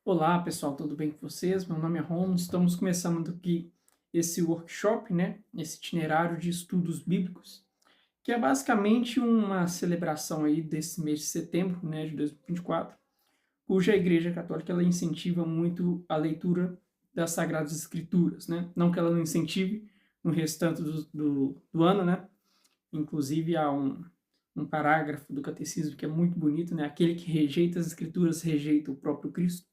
Olá, pessoal, tudo bem com vocês? Meu nome é Ron. Estamos começando aqui esse workshop, né? Esse itinerário de estudos bíblicos, que é basicamente uma celebração aí desse mês de setembro, né, de 2024, cuja a Igreja Católica ela incentiva muito a leitura das Sagradas Escrituras, né? Não que ela não incentive no restante do ano, né? Inclusive há um parágrafo do Catecismo que é muito bonito, né? Aquele que rejeita as Escrituras rejeita o próprio Cristo.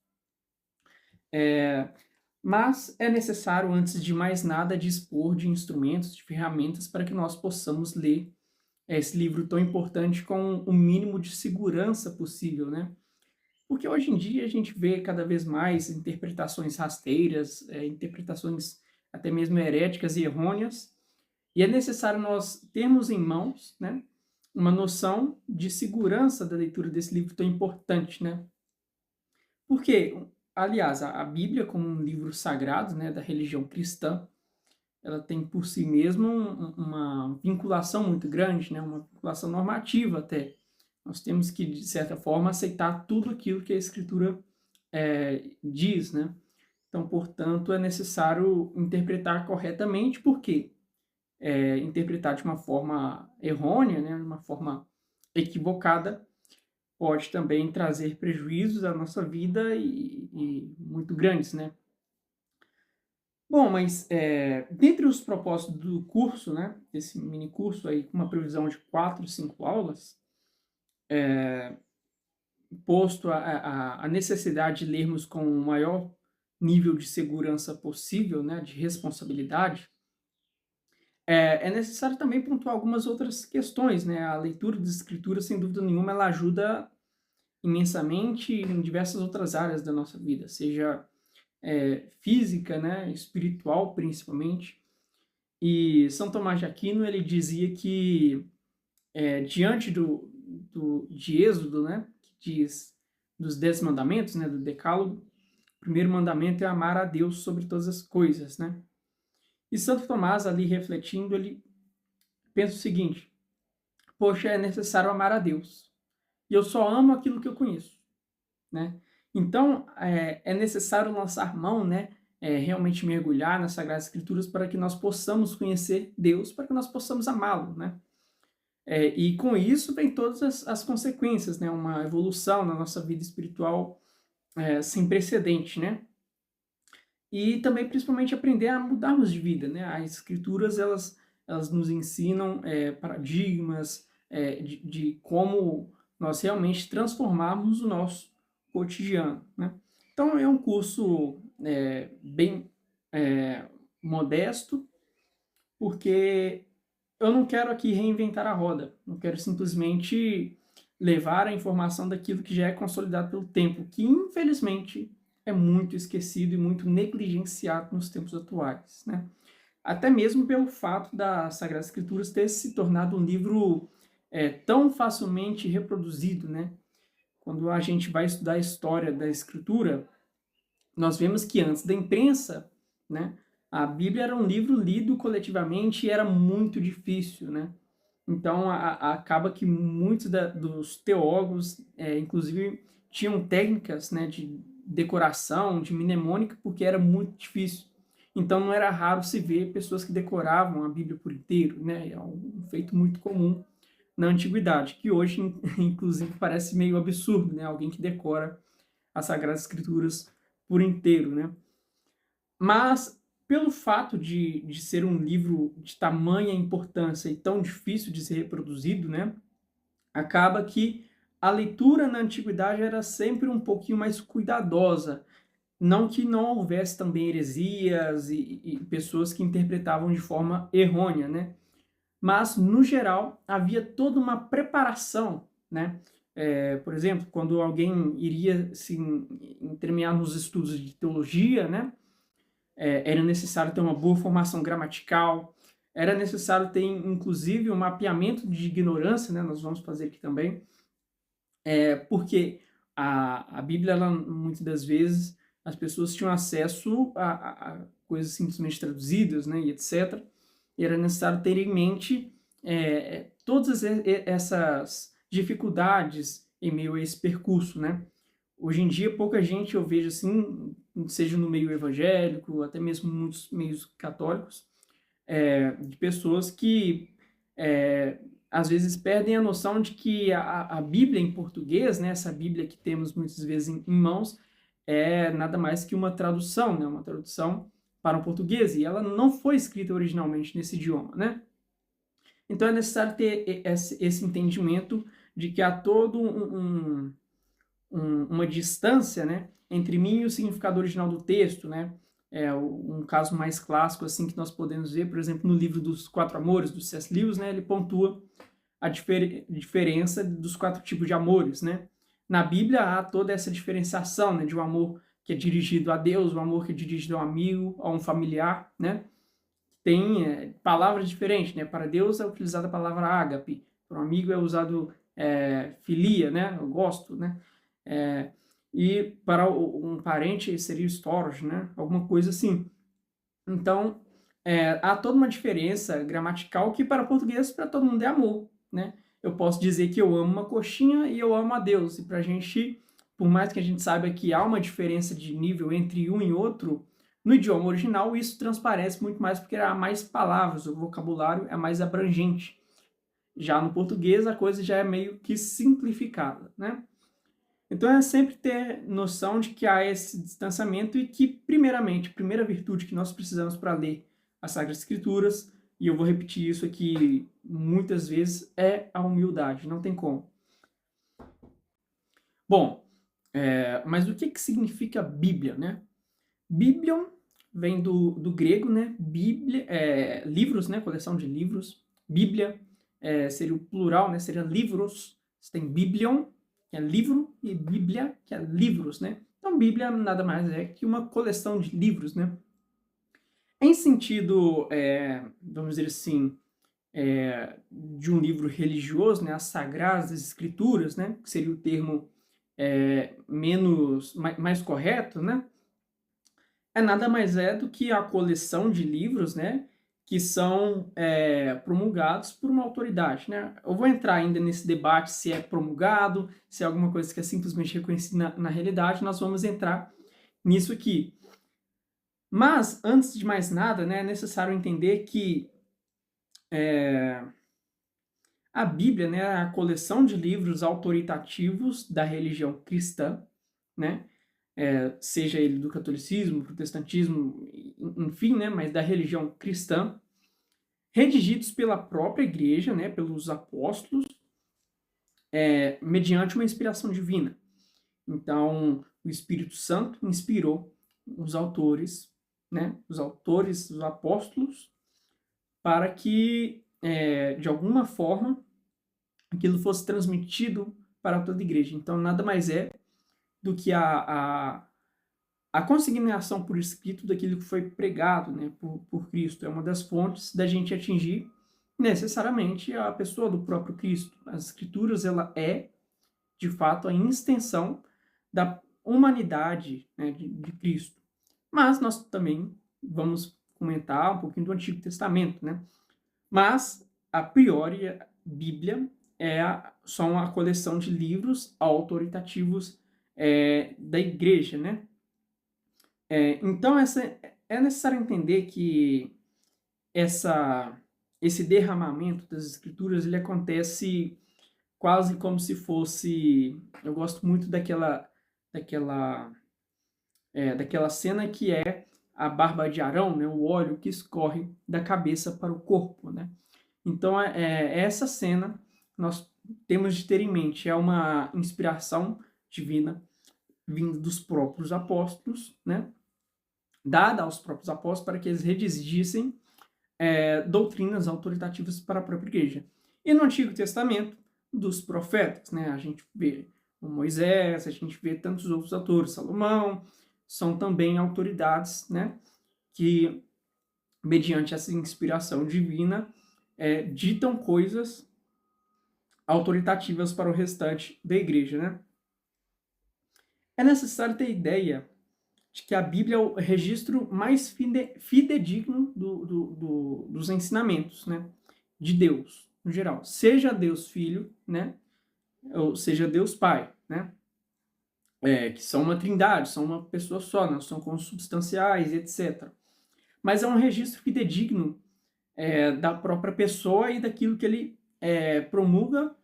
Mas é necessário, antes de mais nada, dispor de instrumentos, de ferramentas para que nós possamos ler esse livro tão importante com o mínimo de segurança possível, né? Porque hoje em dia a gente vê cada vez mais interpretações rasteiras, interpretações até mesmo heréticas e errôneas, e é necessário nós termos em mãos, né, uma noção de segurança da leitura desse livro tão importante, né? Porque, aliás, a Bíblia, como um livro sagrado, né, da religião cristã, ela tem por si mesma uma vinculação muito grande, né, uma vinculação normativa até. Nós temos que, de certa forma, aceitar tudo aquilo que a Escritura diz, né? Então, portanto, é necessário interpretar corretamente, porque interpretar de uma forma errônea, né, de uma forma equivocada, pode também trazer prejuízos à nossa vida e muito grandes, né? Bom, mas dentre os propósitos do curso, né, desse mini curso aí, com uma previsão de 4, 5 aulas, posto a necessidade de lermos com o maior nível de segurança possível, né, de responsabilidade, é necessário também pontuar algumas outras questões, né? A leitura das escrituras, sem dúvida nenhuma, ela ajuda imensamente em diversas outras áreas da nossa vida, seja física, né, espiritual principalmente. E São Tomás de Aquino ele dizia que diante de Êxodo, né, que diz dos 10 mandamentos, né, do Decálogo, o primeiro mandamento é amar a Deus sobre todas as coisas, né? E Santo Tomás ali refletindo, ele pensa o seguinte: poxa, é necessário amar a Deus. E eu só amo aquilo que eu conheço, né? Então, é necessário lançar mão, né? Realmente mergulhar nas Sagradas Escrituras para que nós possamos conhecer Deus, para que nós possamos amá-lo, né? E com isso vem todas as consequências, né? Uma evolução na nossa vida espiritual sem precedente, né? E também, principalmente, aprender a mudarmos de vida, né? As Escrituras, elas nos ensinam paradigmas de como nós realmente transformarmos o nosso cotidiano, né? Então, é um curso bem modesto, porque eu não quero aqui reinventar a roda, eu quero simplesmente levar a informação daquilo que já é consolidado pelo tempo, que infelizmente é muito esquecido e muito negligenciado nos tempos atuais, né? Até mesmo pelo fato das Sagradas Escrituras ter se tornado um livro tão facilmente reproduzido, né? Quando a gente vai estudar a história da Escritura, nós vemos que antes da imprensa, né, a Bíblia era um livro lido coletivamente e era muito difícil, né? Então acaba que muitos dos teólogos, inclusive, tinham técnicas, né, de decoração, de mnemônica, porque era muito difícil. Então não era raro se ver pessoas que decoravam a Bíblia por inteiro, né? É um feito muito comum na antiguidade, que hoje, inclusive, parece meio absurdo, né? Alguém que decora as Sagradas Escrituras por inteiro, né? Mas, pelo fato de ser um livro de tamanha importância e tão difícil de ser reproduzido, né, acaba que a leitura na antiguidade era sempre um pouquinho mais cuidadosa. Não que não houvesse também heresias e pessoas que interpretavam de forma errônea, né? Mas, no geral, havia toda uma preparação, né? Por exemplo, quando alguém iria se entremear nos estudos de teologia, né? Era necessário ter uma boa formação gramatical, era necessário ter, inclusive, um mapeamento de ignorância, né? Nós vamos fazer aqui também, porque a Bíblia, ela, muitas das vezes, as pessoas tinham acesso a coisas simplesmente traduzidas, né? E etc. E era necessário ter em mente todas essas dificuldades em meio a esse percurso, né? Hoje em dia, pouca gente eu vejo assim, seja no meio evangélico, até mesmo muitos meios católicos, de pessoas que é, às vezes perdem a noção de que a Bíblia em português, né, essa Bíblia que temos muitas vezes em mãos, é nada mais que uma tradução, né, uma tradução para o português, e ela não foi escrita originalmente nesse idioma, né? Então é necessário ter esse entendimento de que há todo uma distância, né, entre mim e o significado original do texto, né? Um caso mais clássico assim que nós podemos ver, por exemplo, no livro dos Quatro Amores, do C.S. Lewis, né? Ele pontua a diferença dos quatro tipos de amores, né? Na Bíblia há toda essa diferenciação, né, de um amor que é dirigido a Deus, um amor que é dirigido a um amigo, a um familiar, né? Tem palavras diferentes, né? Para Deus é utilizada a palavra ágape, para um amigo é usado filia, né? Eu gosto, né? É, e para um parente seria storge, né? Alguma coisa assim. Então, há toda uma diferença gramatical que para português para todo mundo é amor, né? Eu posso dizer que eu amo uma coxinha e eu amo a Deus. E para a gente, por mais que a gente saiba que há uma diferença de nível entre um e outro, no idioma original isso transparece muito mais porque há mais palavras, o vocabulário é mais abrangente. Já no português a coisa já é meio que simplificada, né? Então é sempre ter noção de que há esse distanciamento e que, primeiramente, a primeira virtude que nós precisamos para ler as Sagradas Escrituras, e eu vou repetir isso aqui muitas vezes, é a humildade, não tem como. Bom, mas o que significa Bíblia, né? Biblion vem do grego, né? Bíblia, livros, né? Coleção de livros. Bíblia seria o plural, né? Seria livros. Você tem Biblion, que é livro, e Bíblia, que é livros, né? Então, Bíblia nada mais é que uma coleção de livros, né? Em sentido, vamos dizer assim, de um livro religioso, né? As Sagradas Escrituras, né? Que seria o termo mais correto, né? Nada mais do que a coleção de livros, né, que são promulgados por uma autoridade, né? Eu vou entrar ainda nesse debate se é promulgado, se é alguma coisa que é simplesmente reconhecida na realidade, nós vamos entrar nisso aqui. Mas, antes de mais nada, né, é necessário entender que a Bíblia, né, é a coleção de livros autoritativos da religião cristã, né? Seja ele do catolicismo, protestantismo, enfim, né, mas da religião cristã, redigidos pela própria igreja, né, pelos apóstolos, mediante uma inspiração divina. Então, o Espírito Santo inspirou os autores, né, os apóstolos, para que, de alguma forma, aquilo fosse transmitido para toda a igreja. Então, nada mais é do que a consignação por escrito daquilo que foi pregado, né, por Cristo. É uma das fontes da gente atingir necessariamente a pessoa do próprio Cristo. As Escrituras, ela é, de fato, a extensão da humanidade, né, de Cristo. Mas nós também vamos comentar um pouquinho do Antigo Testamento, né? Mas, a priori, a Bíblia só uma coleção de livros autoritativos da igreja, né? Então, é necessário entender que esse derramamento das escrituras ele acontece quase como se fosse... Eu gosto muito daquela cena que é a barba de Arão, né, o óleo que escorre da cabeça para o corpo, né? Então, essa cena nós temos de ter em mente. É uma inspiração divina vindo dos próprios apóstolos, né? Dada aos próprios apóstolos para que eles redigissem doutrinas autoritativas para a própria igreja. E no Antigo Testamento, dos profetas, né? A gente vê o Moisés, a gente vê tantos outros autores, Salomão, são também autoridades, né? Que, mediante essa inspiração divina, ditam coisas autoritativas para o restante da igreja, né? É necessário ter ideia de que a Bíblia é o registro mais fidedigno dos ensinamentos, né, de Deus, no geral. Seja Deus Filho, né, ou seja Deus Pai, né. que são uma trindade, são uma pessoa só, não são consubstanciais, etc. Mas é um registro fidedigno da própria pessoa e daquilo que ele promulga,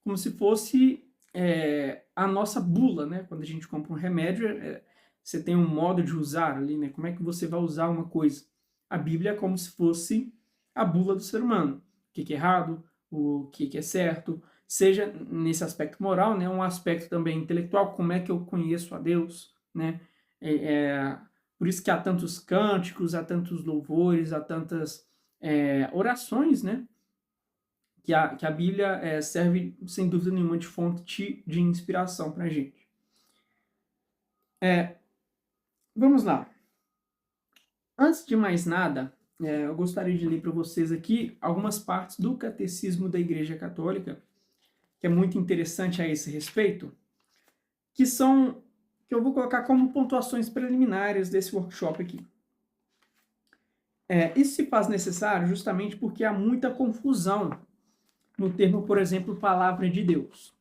como se fosse a nossa bula, né? Quando a gente compra um remédio, você tem um modo de usar ali, né? Como é que você vai usar uma coisa? A Bíblia é como se fosse a bula do ser humano. O que é errado, o que é certo, seja nesse aspecto moral, né? Um aspecto também intelectual, como é que eu conheço a Deus, né? Por isso que há tantos cânticos, há tantos louvores, há tantas orações, né? Que a Bíblia serve, sem dúvida nenhuma, de fonte de inspiração para a gente. Vamos lá. Antes de mais nada, eu gostaria de ler para vocês aqui algumas partes do Catecismo da Igreja Católica, que é muito interessante a esse respeito, que eu vou colocar como pontuações preliminares desse workshop aqui. Isso se faz necessário justamente porque há muita confusão no termo, por exemplo, palavra de Deus.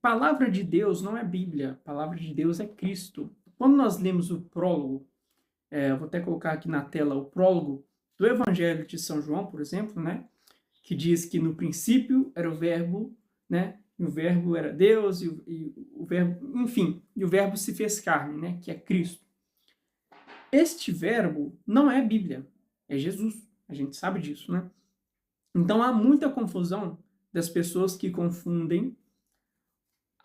Palavra de Deus não é Bíblia, palavra de Deus é Cristo. Quando nós lemos o prólogo, eu vou até colocar aqui na tela o prólogo do Evangelho de São João, por exemplo, né, que diz que no princípio era o Verbo, né, e o Verbo era Deus, e o Verbo, enfim, e o Verbo se fez carne, né, que é Cristo. Este Verbo não é Bíblia, é Jesus, a gente sabe disso, né? Então há muita confusão das pessoas que confundem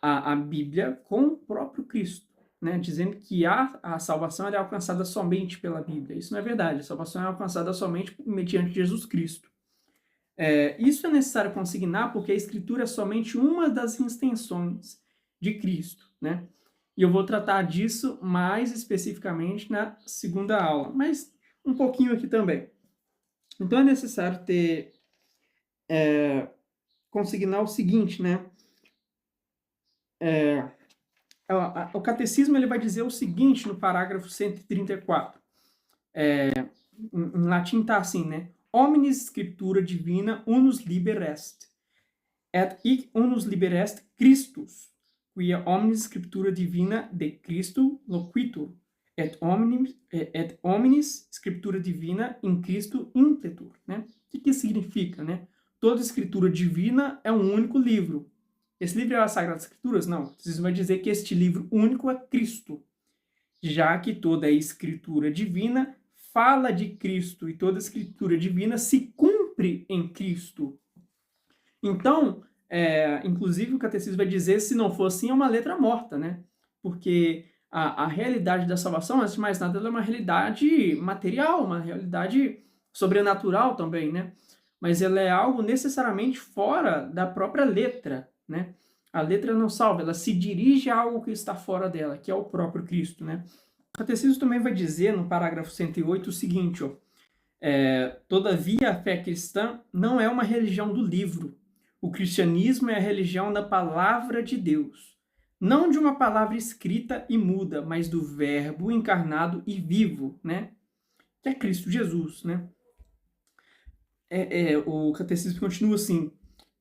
a Bíblia com o próprio Cristo, né? Dizendo que a salvação é alcançada somente pela Bíblia. Isso não é verdade, a salvação é alcançada somente mediante Jesus Cristo. Isso é necessário consignar porque a Escritura é somente uma das extensões de Cristo, né? E eu vou tratar disso mais especificamente na segunda aula, mas um pouquinho aqui também. Então é necessário consignar o seguinte, né? O catecismo ele vai dizer o seguinte no parágrafo 134. Em latim está assim, né? Omnis scriptura divina unus liber est, et hic unus liber est Christus, quia omnis scriptura divina de Christo loquitur, et omnis scriptura divina in Christo impletur, né? O que significa, né? Toda escritura divina é um único livro. Esse livro é as Sagradas Escrituras? Não. Vocês vão dizer que este livro único é Cristo, já que toda a escritura divina fala de Cristo e toda a escritura divina se cumpre em Cristo. Então, inclusive o catecismo vai dizer, se não for assim, é uma letra morta, né? Porque a realidade da salvação, antes de mais nada, ela é uma realidade material, uma realidade sobrenatural também, né? Mas ela é algo necessariamente fora da própria letra, né? A letra não salva, ela se dirige a algo que está fora dela, que é o próprio Cristo, né? O catecismo também vai dizer, no parágrafo 108, o seguinte, ó, todavia a fé cristã não é uma religião do livro. O cristianismo é a religião da palavra de Deus. Não de uma palavra escrita e muda, mas do verbo encarnado e vivo, né? Que é Cristo Jesus, né? O catecismo continua assim.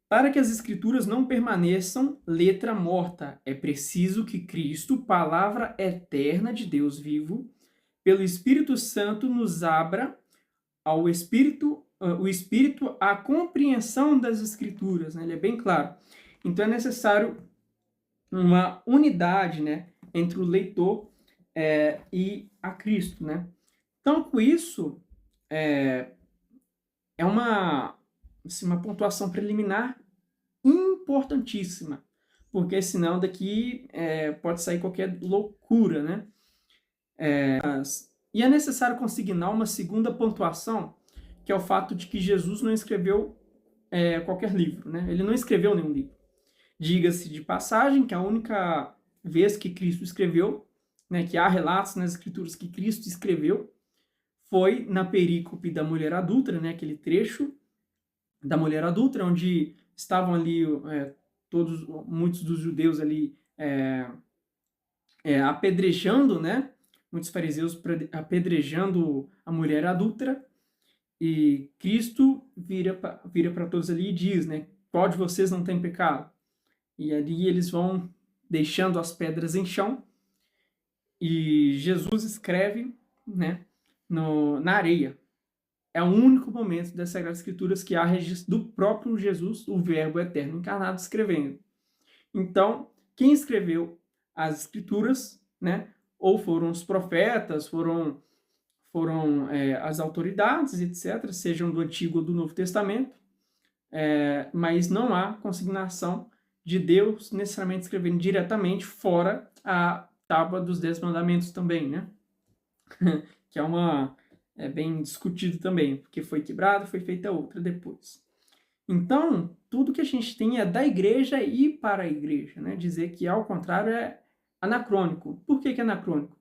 Para que as escrituras não permaneçam letra morta, é preciso que Cristo, palavra eterna de Deus vivo, pelo Espírito Santo nos abra o Espírito a compreensão das Escrituras, né? Ele é bem claro. Então é necessário uma unidade, né, entre o leitor e a Cristo, né? Então, com isso, é uma pontuação preliminar importantíssima, porque senão daqui pode sair qualquer loucura, né? E é necessário consignar uma segunda pontuação, que é o fato de que Jesus não escreveu qualquer livro, né? Ele não escreveu nenhum livro. Diga-se de passagem que a única vez que Cristo escreveu, né, que há relatos nas Escrituras que Cristo escreveu, foi na perícope da mulher adúltera, né, aquele trecho da mulher adúltera, onde estavam ali muitos dos judeus ali apedrejando, né, muitos fariseus apedrejando a mulher adúltera, e Cristo vira para todos ali e diz, né, qual de vocês não tem pecado? E ali eles vão deixando as pedras em chão, e Jesus escreve, né, na areia. É o único momento das Sagradas Escrituras que há registro do próprio Jesus, o Verbo eterno encarnado, escrevendo. Então, quem escreveu as Escrituras, né, ou foram os profetas, foram as autoridades, etc., sejam do Antigo ou do Novo Testamento, mas não há consignação de Deus necessariamente escrevendo diretamente, fora a Tábua dos 10 Mandamentos também, né? Que é bem discutido também, porque foi quebrado, foi feita outra depois. Então, tudo que a gente tem é da igreja e para a igreja, né? Dizer que, ao contrário, é anacrônico. Por que é anacrônico?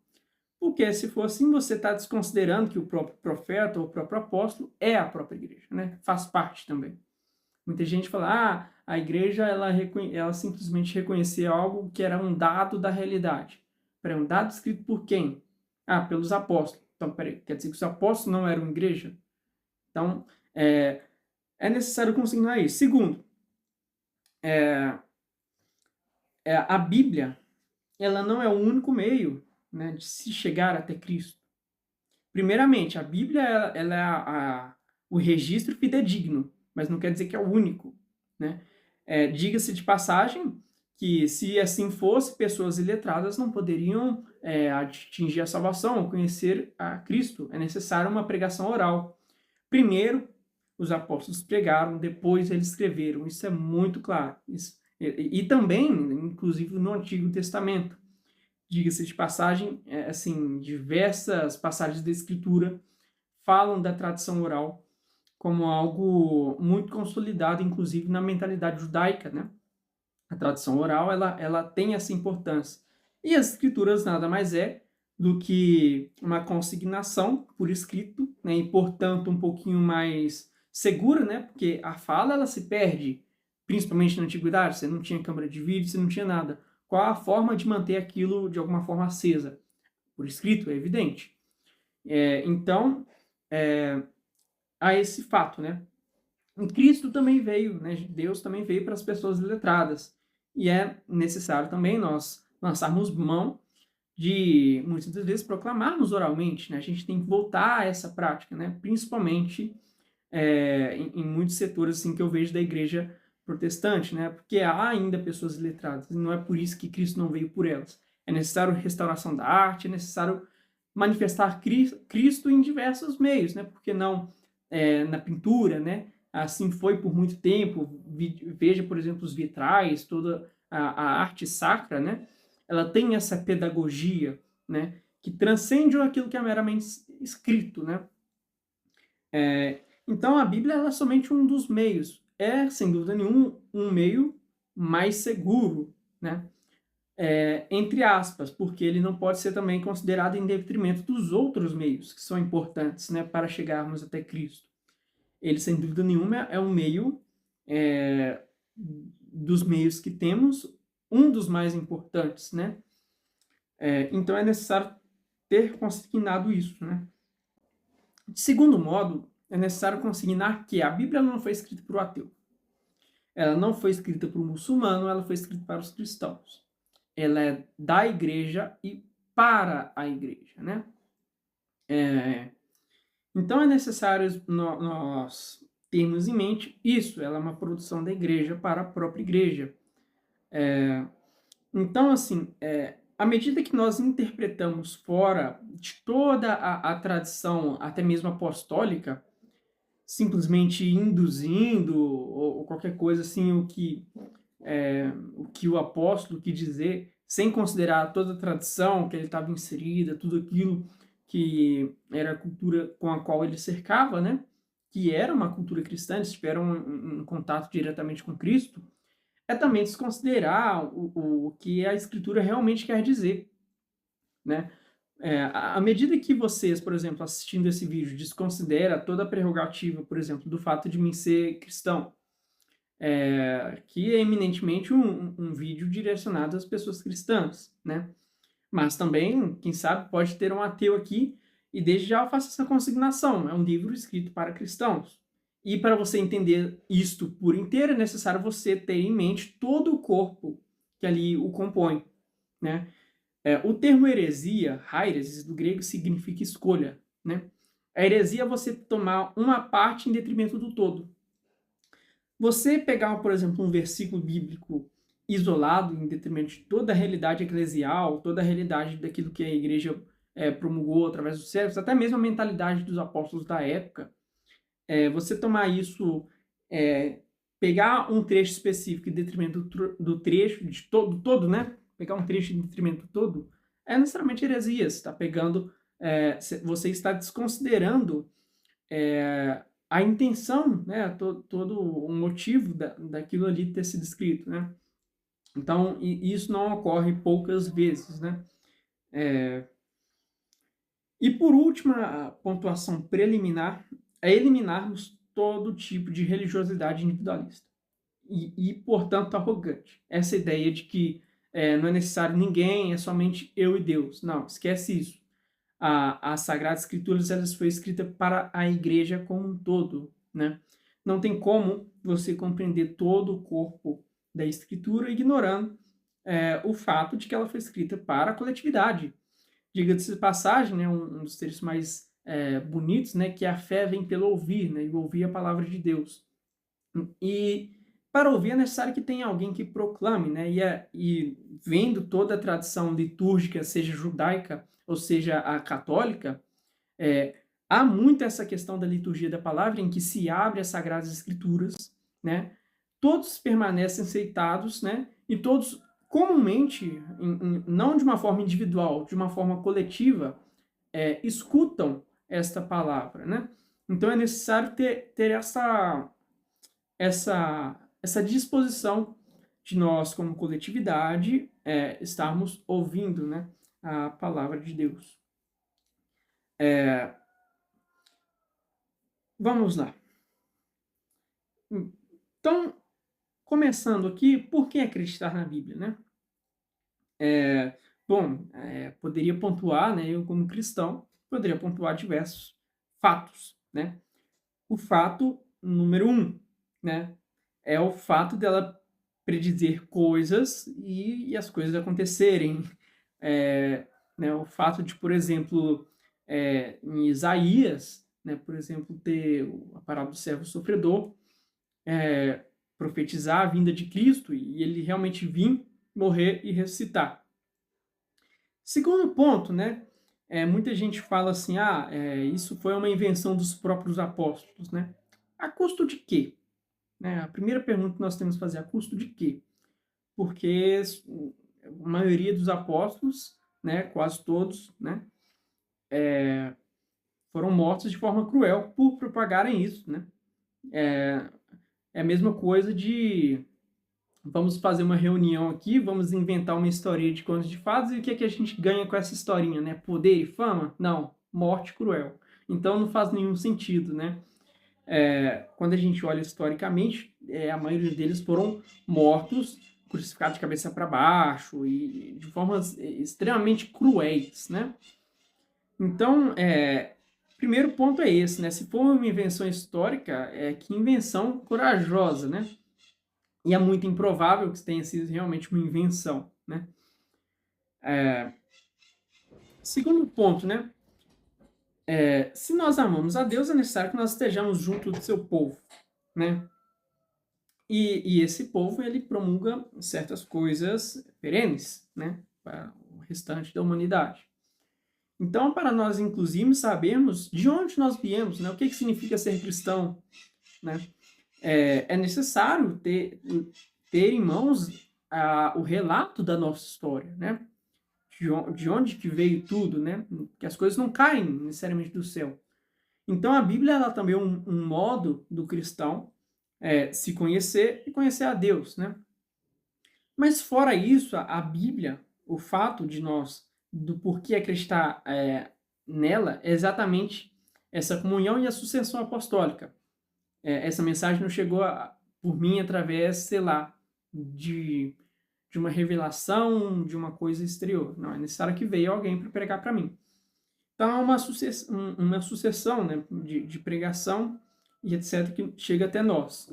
Porque, se for assim, você está desconsiderando que o próprio profeta ou o próprio apóstolo é a própria igreja, né? Faz parte também. Muita gente fala, a igreja ela simplesmente reconhecia algo que era um dado da realidade. Peraí, um dado escrito por quem? Pelos apóstolos. Então, peraí, quer dizer que os apóstolos não eram igreja? Então, é necessário consignar isso. Segundo, a Bíblia, ela não é o único meio, né, de se chegar até Cristo. Primeiramente, a Bíblia ela é o registro fidedigno, mas não quer dizer que é o único, né? Diga-se de passagem que, se assim fosse, pessoas iletradas não poderiam atingir a salvação ou conhecer a Cristo. É necessária uma pregação oral. Primeiro, os apóstolos pregaram, depois eles escreveram. Isso é muito claro. E também, inclusive, no Antigo Testamento. Diga-se de passagem, assim, diversas passagens da Escritura falam da tradição oral como algo muito consolidado, inclusive na mentalidade judaica, né? A tradição oral, ela tem essa importância. E as Escrituras nada mais é do que uma consignação por escrito, né? E, portanto, um pouquinho mais segura, né? Porque a fala, ela se perde, principalmente na antiguidade. Você não tinha câmera de vídeo, você não tinha nada. Qual a forma de manter aquilo de alguma forma acesa? Por escrito, é evidente. Então, há esse fato, né? E Cristo também veio, né? Deus também veio para as pessoas iletradas. E é necessário também nós lançarmos mão de, muitas das vezes, proclamarmos oralmente, né? A gente tem que voltar a essa prática, né? Principalmente em muitos setores assim, que eu vejo da igreja protestante, né? Porque há ainda pessoas iletradas, e não é por isso que Cristo não veio por elas. É necessário restauração da arte, é necessário manifestar Cristo em diversos meios, né? Porque não na pintura, né? Assim foi por muito tempo. Veja, por exemplo, os vitrais, toda a arte sacra, né? Ela tem essa pedagogia, né? Que transcende aquilo que é meramente escrito, né? Então, a Bíblia ela é somente um dos meios. É, sem dúvida nenhuma, um meio mais seguro, né? Entre aspas, porque ele não pode ser também considerado em detrimento dos outros meios que são importantes, né, para chegarmos até Cristo. Ele, sem dúvida nenhuma, é um meio, dos meios que temos, um dos mais importantes, né? Então, é necessário ter consignado isso, né? De segundo modo, é necessário consignar que a Bíblia não foi escrita para o ateu. Ela não foi escrita para o muçulmano, ela foi escrita para os cristãos. Ela é da igreja e para a igreja, né? Então é necessário nós termos em mente isso. Ela é uma produção da igreja para a própria igreja. Então, assim, à medida que nós interpretamos fora de toda a tradição, até mesmo apostólica, simplesmente induzindo ou qualquer coisa assim, o que o apóstolo quis dizer, sem considerar toda a tradição que ele estava inserida, tudo aquilo que era a cultura com a qual ele cercava, né? Que era uma cultura cristã, eles tiveram um contato diretamente com Cristo, é também desconsiderar o que a Escritura realmente quer dizer, né? À medida que vocês, por exemplo, assistindo esse vídeo, desconsidera toda a prerrogativa, por exemplo, do fato de mim ser cristão, que é eminentemente um vídeo direcionado às pessoas cristãs, né? Mas também, quem sabe, pode ter um ateu aqui e desde já eu faço essa consignação. É um livro escrito para cristãos. E para você entender isto por inteiro, é necessário você ter em mente todo o corpo que ali o compõe, né? O termo heresia, heiresis, do grego, significa escolha, né? A heresia é você tomar uma parte em detrimento do todo. Você pegar, por exemplo, um versículo bíblico isolado em detrimento de toda a realidade eclesial, toda a realidade daquilo que a igreja promulgou através dos séculos, até mesmo a mentalidade dos apóstolos da época, você tomar isso, pegar um trecho específico em detrimento do trecho, do todo, né? Pegar um trecho em detrimento do todo, é necessariamente heresia. Você está pegando, você está desconsiderando a intenção, né? Todo o motivo daquilo ali ter sido escrito, né? Então, isso não ocorre poucas vezes, né? E por último, a pontuação preliminar é eliminarmos todo tipo de religiosidade individualista portanto, arrogante. Essa ideia de que não é necessário ninguém, é somente eu e Deus. Não, esquece isso. As Sagradas Escrituras elas foi escrita para a igreja como um todo, né? Não tem como você compreender todo o corpo da Escritura ignorando o fato de que ela foi escrita para a coletividade. Diga-se de passagem, né, um dos textos mais bonitos, né, que a fé vem pelo ouvir, né, e ouvir a palavra de Deus. E para ouvir é necessário que tenha alguém que proclame, né? E vendo toda a tradição litúrgica, seja judaica ou seja a católica, há muito essa questão da liturgia da palavra em que se abre as Sagradas Escrituras, né? Todos permanecem aceitados, né? E todos comumente, não de uma forma individual, de uma forma coletiva, escutam esta palavra, né? Então é necessário ter essa disposição de nós, como coletividade, estarmos ouvindo, né, a palavra de Deus. Vamos lá. Então, começando aqui, por que acreditar na Bíblia, né? Poderia pontuar, né, eu como cristão, poderia pontuar diversos fatos, né? O fato número 1, né, é o fato dela predizer coisas e as coisas acontecerem. Né, o fato de, por exemplo, em Isaías, né, por exemplo, ter a parábola do servo sofredor, profetizar a vinda de Cristo e ele realmente vir, morrer e ressuscitar. Segundo ponto, né, muita gente fala assim, isso foi uma invenção dos próprios apóstolos, né? A custo de quê? Né? A primeira pergunta que nós temos que fazer, a custo de quê? Porque a maioria dos apóstolos, né, quase todos, né, foram mortos de forma cruel por propagarem isso, né? É a mesma coisa de vamos fazer uma reunião aqui, vamos inventar uma historinha de contos de fadas e o que é que a gente ganha com essa historinha, né? Poder e fama? Não, morte cruel. Então não faz nenhum sentido, né? Quando a gente olha historicamente, a maioria deles foram mortos, crucificados de cabeça para baixo e de formas extremamente cruéis, né? Então, primeiro ponto é esse, né? Se for uma invenção histórica, que invenção corajosa, né? E é muito improvável que tenha sido realmente uma invenção, né? Segundo ponto, né? Se nós amamos a Deus, é necessário que nós estejamos junto do seu povo, né? E esse povo, ele promulga certas coisas perenes, né? Para o restante da humanidade. Então, para nós, inclusive, sabermos de onde nós viemos, né? O que significa ser cristão, né? É necessário ter em mãos o relato da nossa história, né? De onde que veio tudo, né? Que as coisas não caem necessariamente do céu. Então, a Bíblia ela também é um modo do cristão se conhecer e conhecer a Deus, né? Mas fora isso, a Bíblia, o fato de nós, do porquê acreditar nela, é exatamente essa comunhão e a sucessão apostólica. Essa mensagem não chegou por mim através, sei lá, de uma revelação, de uma coisa exterior. Não, é necessário que veio alguém para pregar para mim. Então, é uma sucessão, né, de pregação e etc. que chega até nós.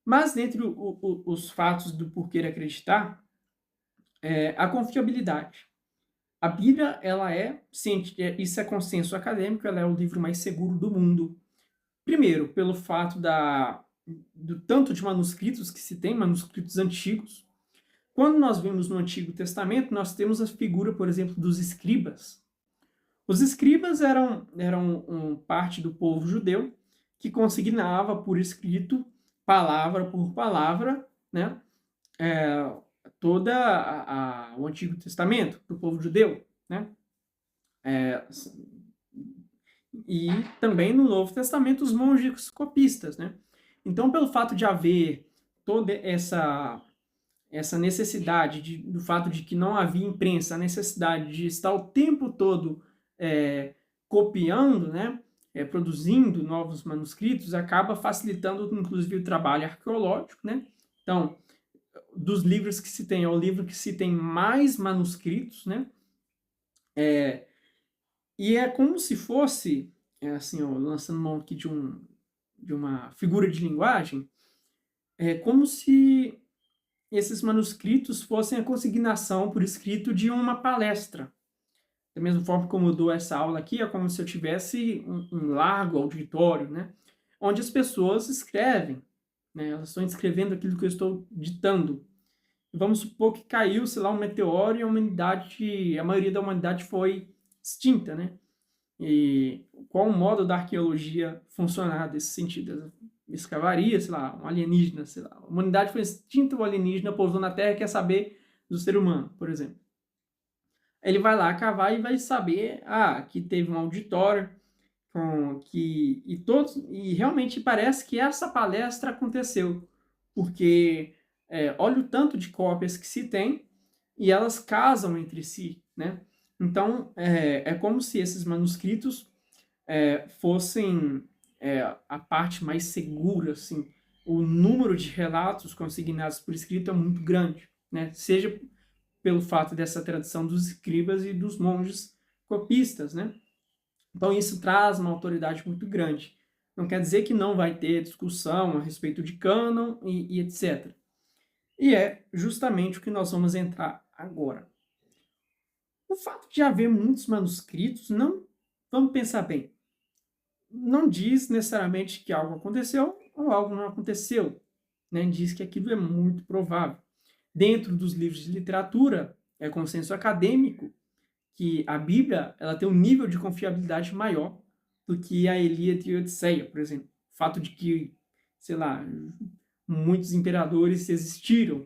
Mas, dentre os fatos do porquê acreditar, A confiabilidade. A Bíblia, isso é consenso acadêmico, ela é o livro mais seguro do mundo. Primeiro, pelo fato do tanto de manuscritos que se tem, manuscritos antigos. Quando nós vemos no Antigo Testamento, nós temos a figura, por exemplo, dos escribas. Os escribas eram parte do povo judeu que consignava por escrito, palavra por palavra, né, o Antigo Testamento do povo judeu, né? E também no Novo Testamento os monges copistas, né? Então, pelo fato de haver toda essa necessidade do fato de que não havia imprensa, a necessidade de estar o tempo todo copiando, né, produzindo novos manuscritos, acaba facilitando, inclusive, o trabalho arqueológico, né? Então, dos livros que se tem, é o livro que se tem mais manuscritos, né? E é como se fosse, assim, ó, lançando mão aqui de uma figura de linguagem, é como se esses manuscritos fossem a consignação por escrito de uma palestra. Da mesma forma como eu dou essa aula aqui, é como se eu tivesse um largo auditório, né? Onde as pessoas escrevem, né? Elas estão escrevendo aquilo que eu estou ditando. Vamos supor que caiu, sei lá, um meteoro e a maioria da humanidade foi extinta, né? E qual o modo da arqueologia funcionar nesse sentido? Escavaria, sei lá, um alienígena, sei lá. A humanidade foi extinta, o alienígena pousou na Terra e quer saber do ser humano, por exemplo. Ele vai lá cavar e vai saber, que teve um auditório e realmente parece que essa palestra aconteceu, porque olha o tanto de cópias que se tem e elas casam entre si, né? Então, é como se esses manuscritos fossem a parte mais segura, assim. O número de relatos consignados por escrito é muito grande, né? Seja pelo fato dessa tradição dos escribas e dos monges copistas, né? Então isso traz uma autoridade muito grande. Não quer dizer que não vai ter discussão a respeito de cânon e etc. E é justamente o que nós vamos entrar agora. O fato de haver muitos manuscritos, não, vamos pensar bem, não diz necessariamente que algo aconteceu ou algo não aconteceu, né? Diz que aquilo é muito provável. Dentro dos livros de literatura, é consenso acadêmico que a Bíblia ela tem um nível de confiabilidade maior do que a Ilíada e a Odisseia, por exemplo. O fato de que, sei lá, muitos imperadores existiram.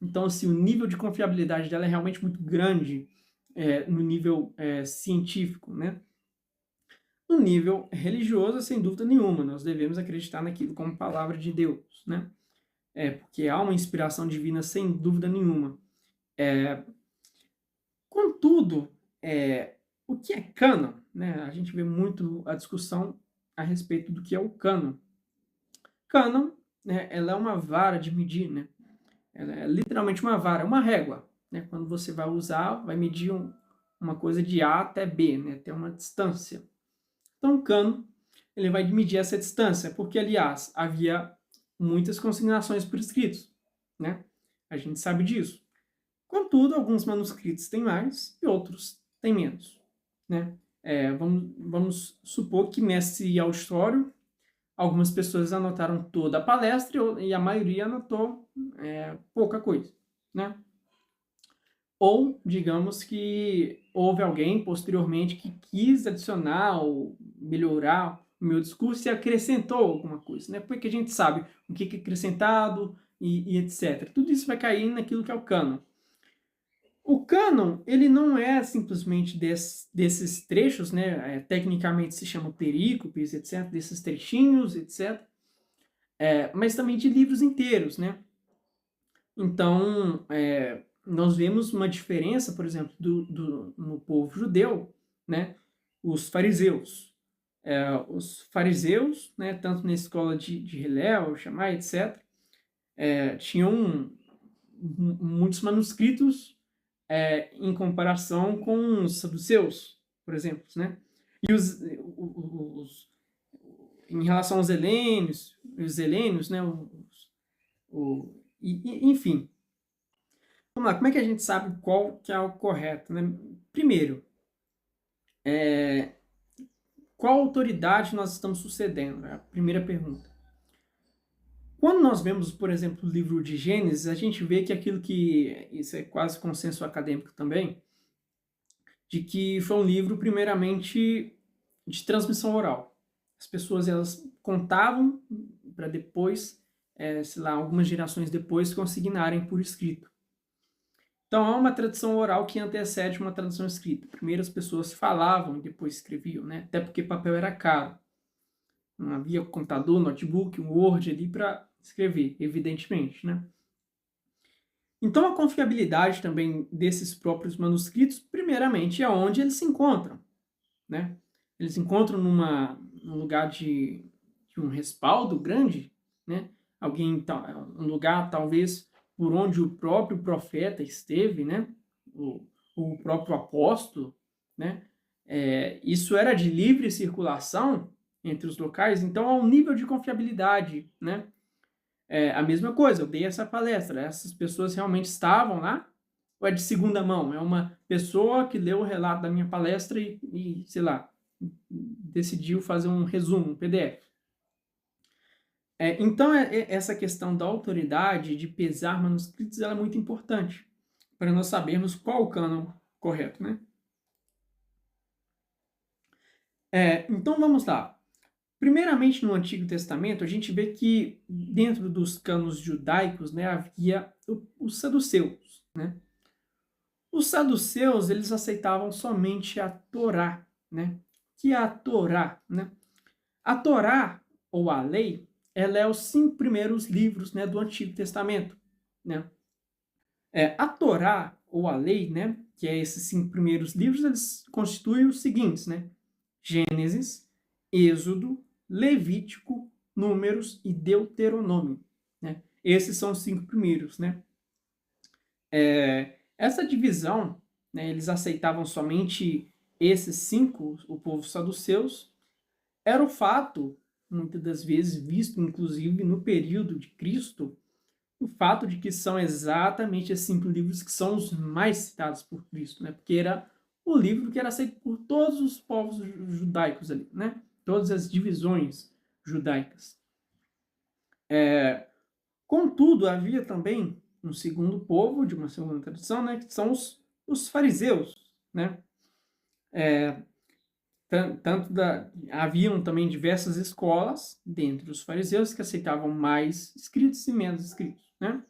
Então, assim, o nível de confiabilidade dela é realmente muito grande no nível científico, né? No nível religioso, sem dúvida nenhuma, nós devemos acreditar naquilo como palavra de Deus, né? Porque há uma inspiração divina, sem dúvida nenhuma. Contudo, o que é cânon? Né? A gente vê muito a discussão a respeito do que é o cânon. Cânon, né, ela é uma vara de medir, né? Ela é literalmente uma vara, uma régua. Né? Quando você vai usar, vai medir uma coisa de A até B, né? Tem uma distância. Então, o cânon, ele vai medir essa distância, porque, aliás, havia muitas consignações por escritos, né? A gente sabe disso. Contudo, alguns manuscritos têm mais e outros têm menos, né? Vamos supor que nesse auditório, algumas pessoas anotaram toda a palestra e a maioria anotou pouca coisa, né? Ou, digamos que houve alguém posteriormente que quis adicionar ou melhorar o meu discurso e acrescentou alguma coisa, né? Porque a gente sabe o que é acrescentado e etc. Tudo isso vai cair naquilo que é o cânon. O cânon, ele não é simplesmente desses trechos, né? Tecnicamente se chama perícopes, etc., desses trechinhos, etc., mas também de livros inteiros, né? Então, nós vemos uma diferença, por exemplo, no povo judeu, né? Os fariseus. Os fariseus, né, tanto na escola de Hillel, Shammai, etc., tinham muitos manuscritos em comparação com os saduceus, por exemplo, né? E em relação aos os helênios, né? Enfim. Vamos lá, como é que a gente sabe qual que é o correto, né? Primeiro, qual autoridade nós estamos sucedendo? É a primeira pergunta. Quando nós vemos, por exemplo, o livro de Gênesis, a gente vê que isso é quase consenso acadêmico também, de que foi um livro primeiramente de transmissão oral. As pessoas elas contavam para depois, sei lá, algumas gerações depois, consignarem por escrito. Então há uma tradição oral que antecede uma tradição escrita. Primeiro as pessoas falavam e depois escreviam, né? Até porque papel era caro. Não havia computador, notebook, um Word ali para escrever, evidentemente, né? Então a confiabilidade também desses próprios manuscritos, primeiramente, é onde eles se encontram, né? Eles se encontram num lugar de um respaldo grande, né? Um lugar talvez por onde o próprio profeta esteve, né? O próprio apóstolo, né? Isso era de livre circulação entre os locais, então há um nível de confiabilidade, né? A mesma coisa, eu dei essa palestra, essas pessoas realmente estavam lá, ou é de segunda mão? É uma pessoa que leu o relato da minha palestra e sei lá, decidiu fazer um resumo, um PDF. Então, essa questão da autoridade, de pesar manuscritos, ela é muito importante para nós sabermos qual o cânon correto, né? Então, vamos lá. Primeiramente, no Antigo Testamento, a gente vê que dentro dos cânones judaicos, né, havia os saduceus, né? Os saduceus, eles aceitavam somente a Torá, né? Que é a Torá, né? A Torá, ou a lei, ela é os 5 primeiros livros, né, do Antigo Testamento, né? A Torá, ou a lei, né, que é esses 5 primeiros livros, eles constituem os seguintes, né? Gênesis, Êxodo, Levítico, Números e Deuteronômio, né? Esses são os 5 primeiros, né? Essa divisão, né, eles aceitavam somente esses 5, o povo saduceus, era o fato, muitas das vezes visto, inclusive no período de Cristo, o fato de que são exatamente esses 5 livros que são os mais citados por Cristo, né? Porque era o livro que era aceito por todos os povos judaicos ali, né? Todas as divisões judaicas. Contudo, havia também um segundo povo, de uma segunda tradição, né? Que são os fariseus, né? Haviam também diversas escolas dentre os fariseus que aceitavam mais escritos e menos escritos, né?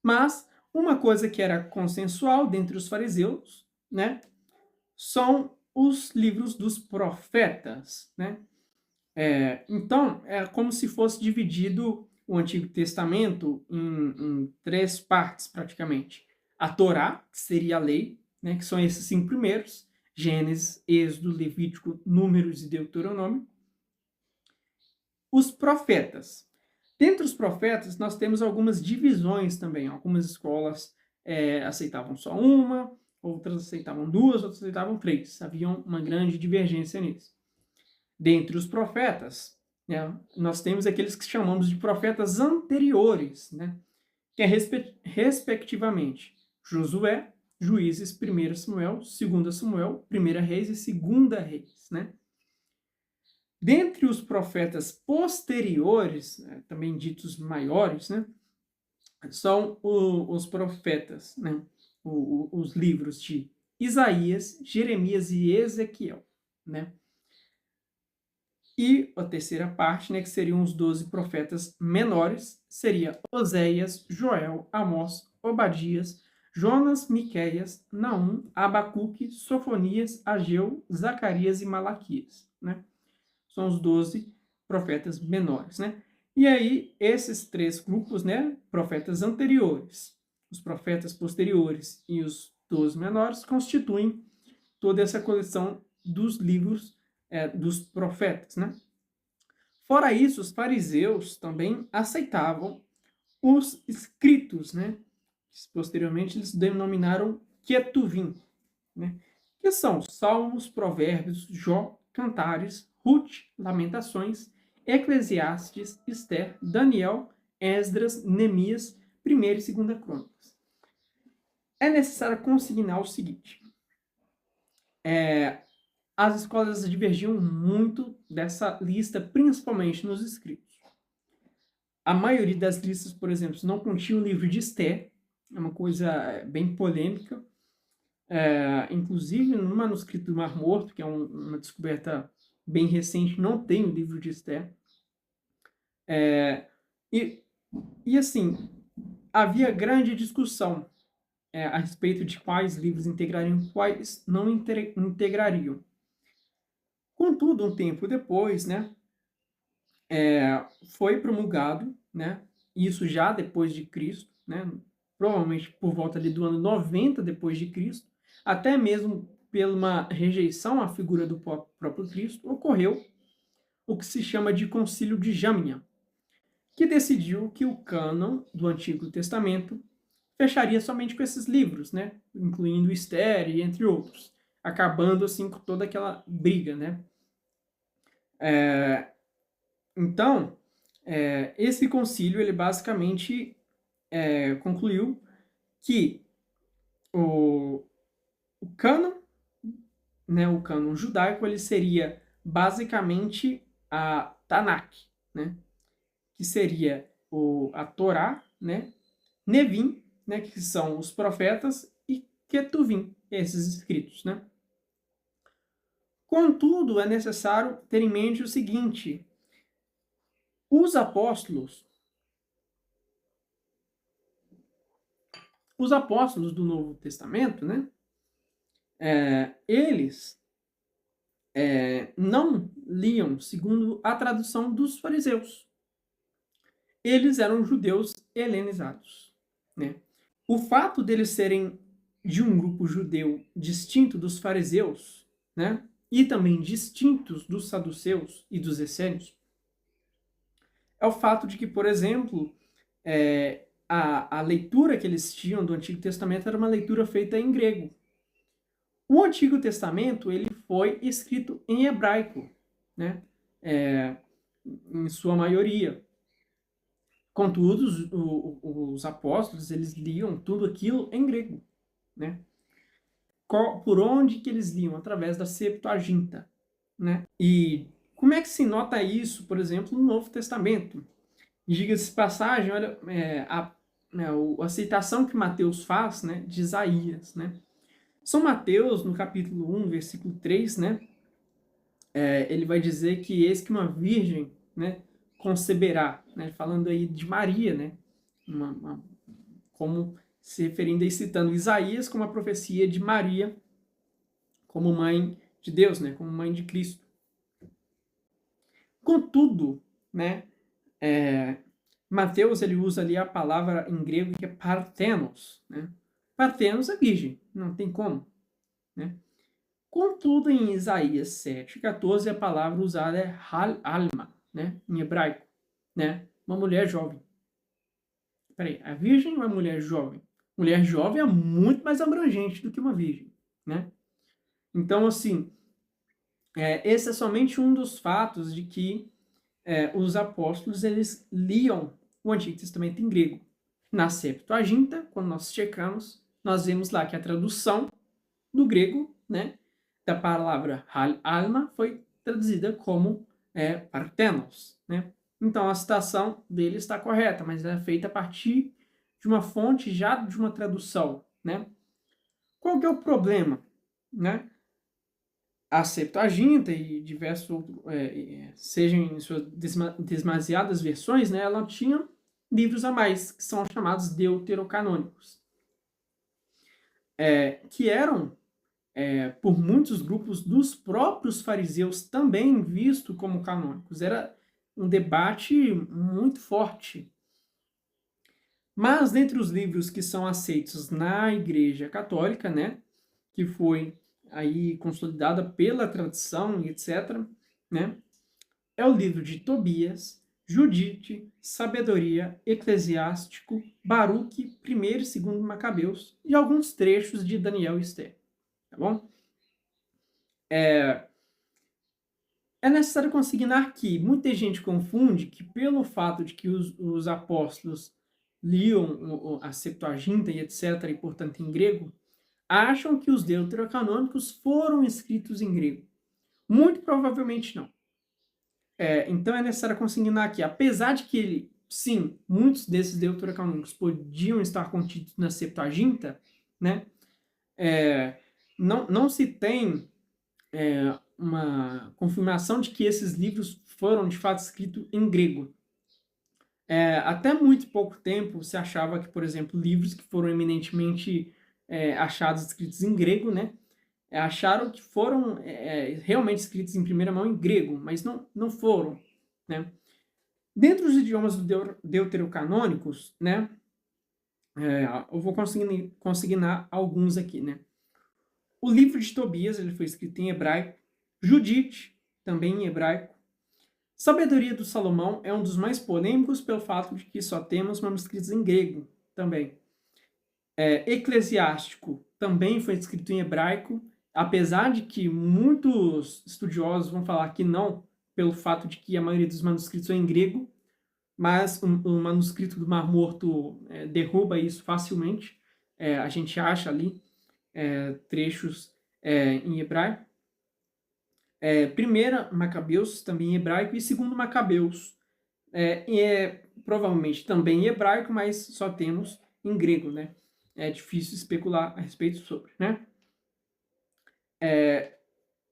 Mas uma coisa que era consensual dentre os fariseus, né, são os livros dos profetas, né? Então, é como se fosse dividido o Antigo Testamento em 3 partes, praticamente. A Torá, que seria a lei, né, que são esses 5 primeiros, Gênesis, Êxodo, Levítico, Números e Deuteronômio. Os profetas. Dentre os profetas, nós temos algumas divisões também. Algumas escolas aceitavam só uma, outras aceitavam 2, outras aceitavam 3. Havia uma grande divergência nisso. Dentre os profetas, né, nós temos aqueles que chamamos de profetas anteriores, né, que é respectivamente Josué, Juízes, 1 Samuel, 2 Samuel, 1 Reis e 2 Reis, né? Dentre os profetas posteriores, né, também ditos maiores, né, são os profetas, né, os livros de Isaías, Jeremias e Ezequiel, né? E a terceira parte, né, que seriam os 12 profetas menores, seria Oséias, Joel, Amós, Obadias, Jonas, Miqueias, Naum, Abacuque, Sofonias, Ageu, Zacarias e Malaquias, né? São os 12 profetas menores, né? E aí, esses 3 grupos, né, profetas anteriores, os profetas posteriores e os 12 menores, constituem toda essa coleção dos livros dos profetas, né? Fora isso, os fariseus também aceitavam os escritos, né? Posteriormente, eles denominaram Ketuvim, né? Que são Salmos, Provérbios, Jó, Cantares, Ruth, Lamentações, Eclesiastes, Esther, Daniel, Esdras, Neemias, 1ª e 2ª Crônicas. é necessário consignar o seguinte: as escolas divergiam muito dessa lista, principalmente nos escritos. A maioria das listas, por exemplo, não continha o livro de Esté, é uma coisa bem polêmica. Inclusive, no manuscrito do Mar Morto, que é uma descoberta bem recente, não tem o livro de Esté. E assim, havia grande discussão a respeito de quais livros integrariam e quais não integrariam. Contudo, um tempo depois, né, foi promulgado, né, isso já depois de Cristo, né, provavelmente por volta ali do ano 90 depois de Cristo, até mesmo pela uma rejeição à figura do próprio Cristo, ocorreu o que se chama de Concílio de Jamnia, que decidiu que o cânon do Antigo Testamento fecharia somente com esses livros, né, incluindo Esther e entre outros, acabando assim com toda aquela briga, né. Então, esse concílio ele basicamente concluiu que o, o cânon, né, o cânon judaico, ele seria basicamente a Tanakh, né, que seria a Torá, né, Nevim, né, que são os profetas, e Ketuvim, esses escritos, né. Contudo, é necessário ter em mente o seguinte: os apóstolos, do Novo Testamento, né, eles não liam segundo a tradução dos fariseus. Eles eram judeus helenizados, né? O fato deles serem de um grupo judeu distinto dos fariseus, né, e também distintos dos saduceus e dos essênios, é o fato de que, por exemplo, a leitura que eles tinham do Antigo Testamento era uma leitura feita em grego. O Antigo Testamento ele foi escrito em hebraico, né? Em sua maioria. Contudo, os apóstolos eles liam tudo aquilo em grego, né? Por onde que eles liam? Através da Septuaginta, né? E como é que se nota isso, por exemplo, no Novo Testamento? Diga-se de passagem, olha, a citação que Mateus faz, né, de Isaías, né? São Mateus, no capítulo 1, versículo 3, né, ele vai dizer que eis que uma virgem, né, conceberá, né, falando aí de Maria, né, como se referindo e citando Isaías como a profecia de Maria como mãe de Deus, né, como mãe de Cristo. Contudo, né, Mateus ele usa ali a palavra em grego que é parthenos, né? Parthenos é virgem, não tem como, né? Contudo, em Isaías 7:14 a palavra usada é alma, né? Em hebraico, né? Uma mulher jovem. Peraí, a virgem ou a mulher jovem? Mulher jovem é muito mais abrangente do que uma virgem, né? Então, assim, esse é somente um dos fatos de que os apóstolos eles liam o Antigo Testamento em grego. Na Septuaginta, quando nós checamos, nós vemos lá que a tradução do grego, né, da palavra alma foi traduzida como parthenos, né? Então a citação dele está correta, mas é feita a partir de uma fonte já de uma tradução, né? Qual que é o problema, né? A Septuaginta e diversos outros, sejam em suas demasiadas versões, né, ela tinha livros a mais, que são chamados deuterocanônicos, que eram, por muitos grupos dos próprios fariseus, também vistos como canônicos. Era um debate muito forte. Mas, dentre os livros que são aceitos na Igreja Católica, né, que foi aí consolidada pela tradição e etc., né, é o livro de Tobias, Judite, Sabedoria, Eclesiástico, Baruque, 1º e 2º Macabeus e alguns trechos de Daniel e Esther, tá bom? É necessário consignar que muita gente confunde que pelo fato de que os apóstolos liam a Septuaginta e etc., e portanto em grego, acham que os deuterocanônicos foram escritos em grego. Muito provavelmente não. Então é necessário consignar aqui, apesar de que sim, muitos desses deuterocanônicos podiam estar contidos na Septuaginta, né? Não se tem uma confirmação de que esses livros foram de fato escritos em grego. Até muito pouco tempo se achava que, por exemplo, livros que foram eminentemente achados escritos em grego, né, acharam que foram realmente escritos em primeira mão em grego, mas não foram, né. Dentro dos idiomas deuterocanônicos, né, eu vou consignar alguns aqui, né. O livro de Tobias, ele foi escrito em hebraico. Judite, também em hebraico. Sabedoria do Salomão é um dos mais polêmicos pelo fato de que só temos manuscritos em grego também. Eclesiástico também foi escrito em hebraico, apesar de que muitos estudiosos vão falar que não, pelo fato de que a maioria dos manuscritos é em grego, mas o manuscrito do Mar Morto derruba isso facilmente. A gente acha ali trechos em hebraico. Primeira Macabeus, também em hebraico, e segundo Macabeus, provavelmente também em hebraico, mas só temos em grego, né? É difícil especular a respeito sobre, né?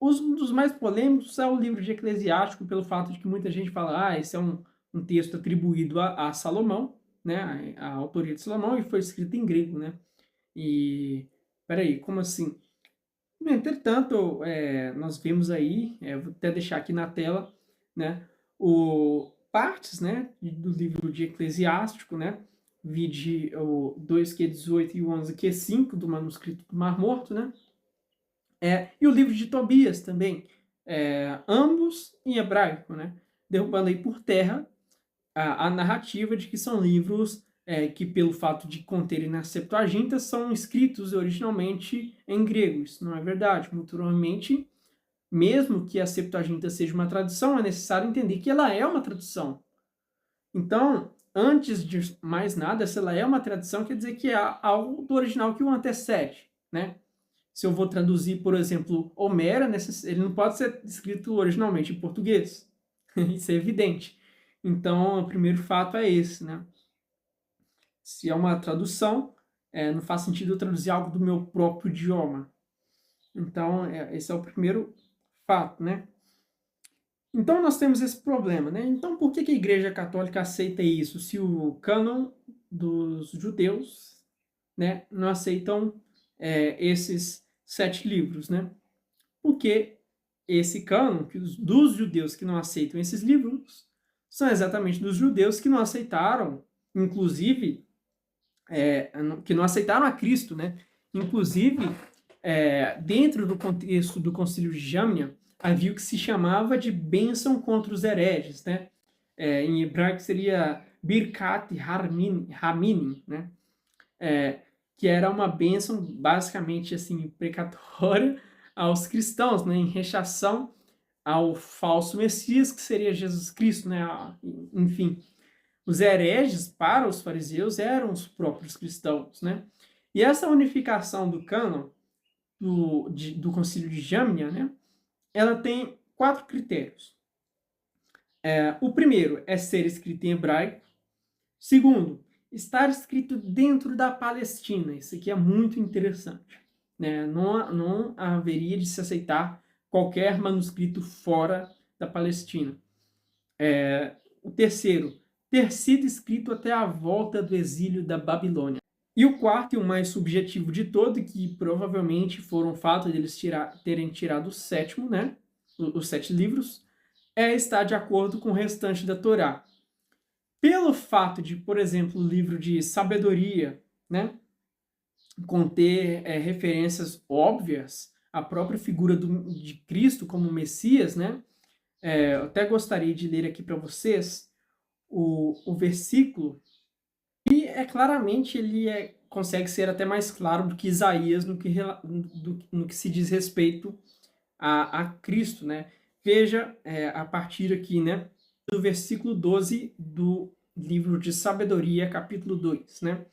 Um dos mais polêmicos é o livro de Eclesiástico, pelo fato de que muita gente fala, esse é um texto atribuído a Salomão, né? A autoria de Salomão, e foi escrito em grego, né? E, peraí, como assim? Entretanto, nós vemos aí, vou até deixar aqui na tela, né, partes, né, do livro de Eclesiástico, né, vide o 2Q18 e o 11Q5 do manuscrito do Mar Morto, né, e o livro de Tobias também, ambos em hebraico, né, derrubando aí por terra a narrativa de que são livros que, pelo fato de conterem na Septuaginta, são escritos originalmente em grego. Isso não é verdade. Muito provavelmente, mesmo que a Septuaginta seja uma tradução, é necessário entender que ela é uma tradução. Então, antes de mais nada, se ela é uma tradução, quer dizer que é algo do original que o antecede, né? Se eu vou traduzir, por exemplo, Homero, ele não pode ser escrito originalmente em português. Isso é evidente. Então, o primeiro fato é esse, né? Se é uma tradução, não faz sentido eu traduzir algo do meu próprio idioma. Então, esse é o primeiro fato, né? Então, nós temos esse problema, né? Então, por que a Igreja Católica aceita isso? Se o cânon dos judeus, né, não aceitam esses 7 livros, né? Porque esse cânon dos judeus que não aceitam esses livros são exatamente dos judeus que não aceitaram, inclusive, que não aceitaram a Cristo, né? Inclusive, dentro do contexto do Concílio de Jamnia, havia o que se chamava de bênção contra os hereges, né? Em hebraico seria Birkat Haminim, né? Que era uma bênção basicamente assim precatória aos cristãos, né? Em rechação ao falso Messias, que seria Jesus Cristo, né? Enfim, os hereges para os fariseus eram os próprios cristãos, né? E essa unificação do cânon do Concílio de Jamnia, né? Ela tem 4 critérios. O primeiro é ser escrito em hebraico. Segundo, estar escrito dentro da Palestina. Isso aqui é muito interessante, né? Não haveria de se aceitar qualquer manuscrito fora da Palestina. O terceiro, ter sido escrito até a volta do exílio da Babilônia. E o quarto e o mais subjetivo de todo, que provavelmente foram o fato de eles terem tirado o sétimo, né? Os 7 livros, estar de acordo com o restante da Torá. Pelo fato de, por exemplo, o livro de Sabedoria, né, conter referências óbvias à própria figura de Cristo como Messias, né? Eu até gostaria de ler aqui para vocês o versículo, e claramente ele consegue ser até mais claro do que Isaías no que se diz respeito a Cristo, né? Veja a partir aqui, né, do versículo 12 do livro de Sabedoria, capítulo 2, né?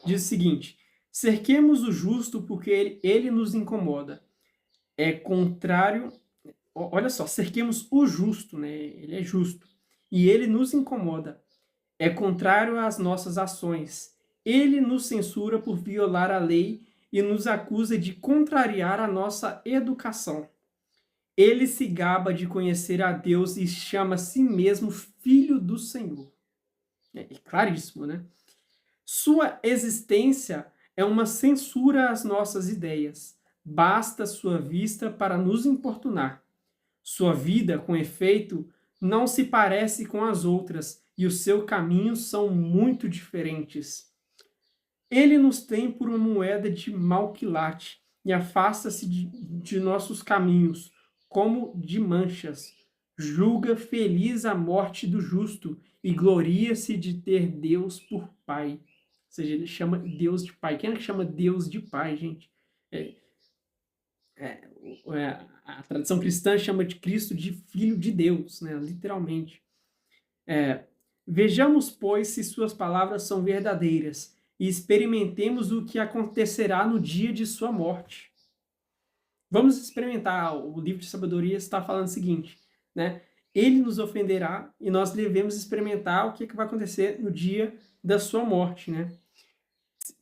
Diz o seguinte: cerquemos o justo porque ele nos incomoda. É contrário. Olha só, cerquemos o justo, né? Ele é justo. E ele nos incomoda. É contrário às nossas ações. Ele nos censura por violar a lei e nos acusa de contrariar a nossa educação. Ele se gaba de conhecer a Deus e chama a si mesmo filho do Senhor. É claríssimo, né? Sua existência é uma censura às nossas ideias. Basta sua vista para nos importunar. Sua vida, com efeito, não se parece com as outras e os seus caminhos são muito diferentes. Ele nos tem por uma moeda de mau quilate e afasta-se de nossos caminhos, como de manchas. Julga feliz a morte do justo e gloria-se de ter Deus por Pai. Ou seja, ele chama Deus de Pai. Quem é que chama Deus de Pai, gente? É, a tradição cristã chama de Cristo de Filho de Deus, né? Literalmente. Vejamos, pois, se suas palavras são verdadeiras e experimentemos o que acontecerá no dia de sua morte. Vamos experimentar. O livro de sabedoria está falando o seguinte, né? Ele nos ofenderá e nós devemos experimentar o que vai acontecer no dia da sua morte, né?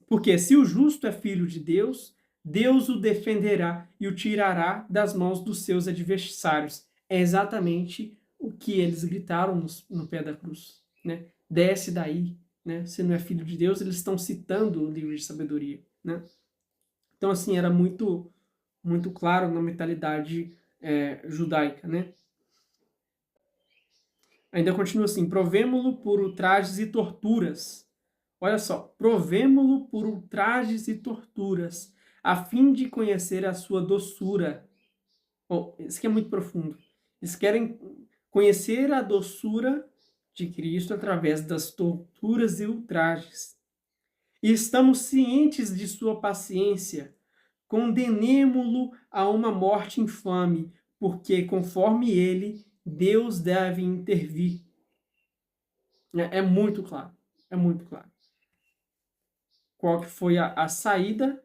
Porque se o justo é filho de Deus, Deus o defenderá e o tirará das mãos dos seus adversários. É exatamente o que eles gritaram no pé da cruz, né? Desce daí, né? Se não é filho de Deus, eles estão citando o livro de sabedoria, né? Então, assim, era muito claro na mentalidade judaica, né? Ainda continua assim: provemo-lo por ultrajes e torturas. Olha só, provemo-lo por ultrajes e torturas, a fim de conhecer a sua doçura. Oh, isso aqui é muito profundo. Eles querem conhecer a doçura de Cristo através das torturas e ultrajes. E estamos cientes de sua paciência. Condenemo-lo a uma morte infame, porque, conforme ele, Deus deve intervir. É muito claro. É muito claro. Qual que foi a saída,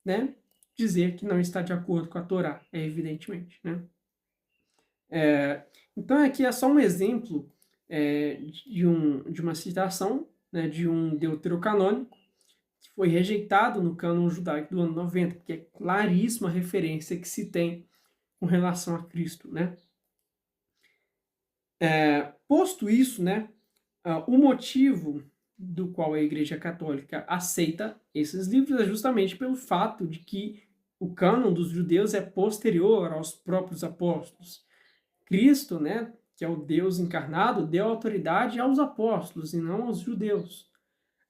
né? Dizer que não está de acordo com a Torá, evidentemente, né? Então aqui é só um exemplo de uma citação, né, de um deuterocanônico que foi rejeitado no cânon judaico do ano 90, porque é claríssima a referência que se tem com relação a Cristo, né? Posto isso, né, o motivo do qual a Igreja Católica aceita esses livros é justamente pelo fato de que o cânon dos judeus é posterior aos próprios apóstolos. Cristo, né, que é o Deus encarnado, deu autoridade aos apóstolos e não aos judeus.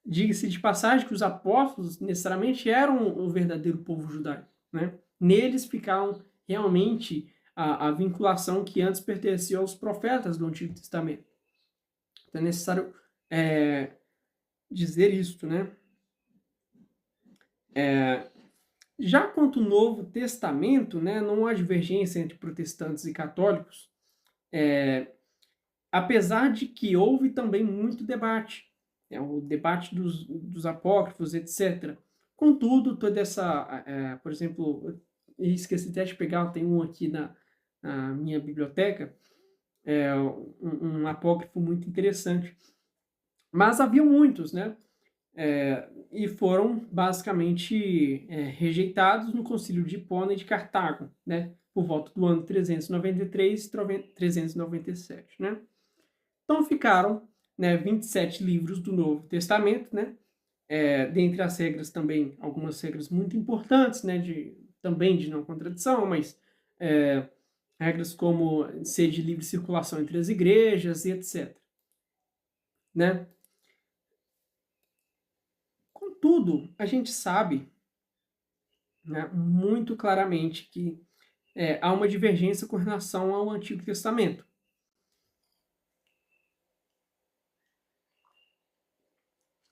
Diga-se de passagem que os apóstolos necessariamente eram o verdadeiro povo judaico, né? Neles ficavam realmente a vinculação que antes pertencia aos profetas do Antigo Testamento. Então é necessário dizer isto, né? Já quanto ao Novo Testamento, né, não há divergência entre protestantes e católicos, apesar de que houve também muito debate, o debate dos apócrifos, etc. Contudo, toda essa, por exemplo, eu esqueci até de pegar, tem um aqui na minha biblioteca, um apócrifo muito interessante. Mas havia muitos, né? E foram basicamente rejeitados no Concílio de Hipona e de Cartago, né? Por volta do ano 393 e 397, né? Então ficaram, né, 27 livros do Novo Testamento, né? Dentre as regras também, algumas regras muito importantes, né? Também de não contradição, mas regras como ser de livre circulação entre as igrejas e etc. Né? Contudo, a gente sabe, né, muito claramente que há uma divergência com relação ao Antigo Testamento.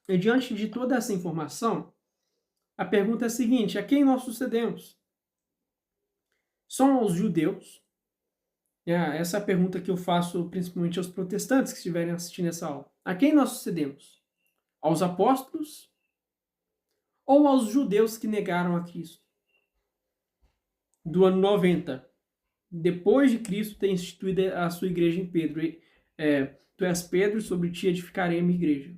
E diante de toda essa informação, a pergunta é a seguinte: a quem nós sucedemos? São aos judeus, Essa é a pergunta que eu faço principalmente aos protestantes que estiverem assistindo essa aula. A quem nós sucedemos? Aos apóstolos ou aos judeus que negaram a Cristo? Do ano 90, depois de Cristo ter instituído a sua igreja em Pedro. Tu és Pedro, sobre ti edificarei a minha igreja.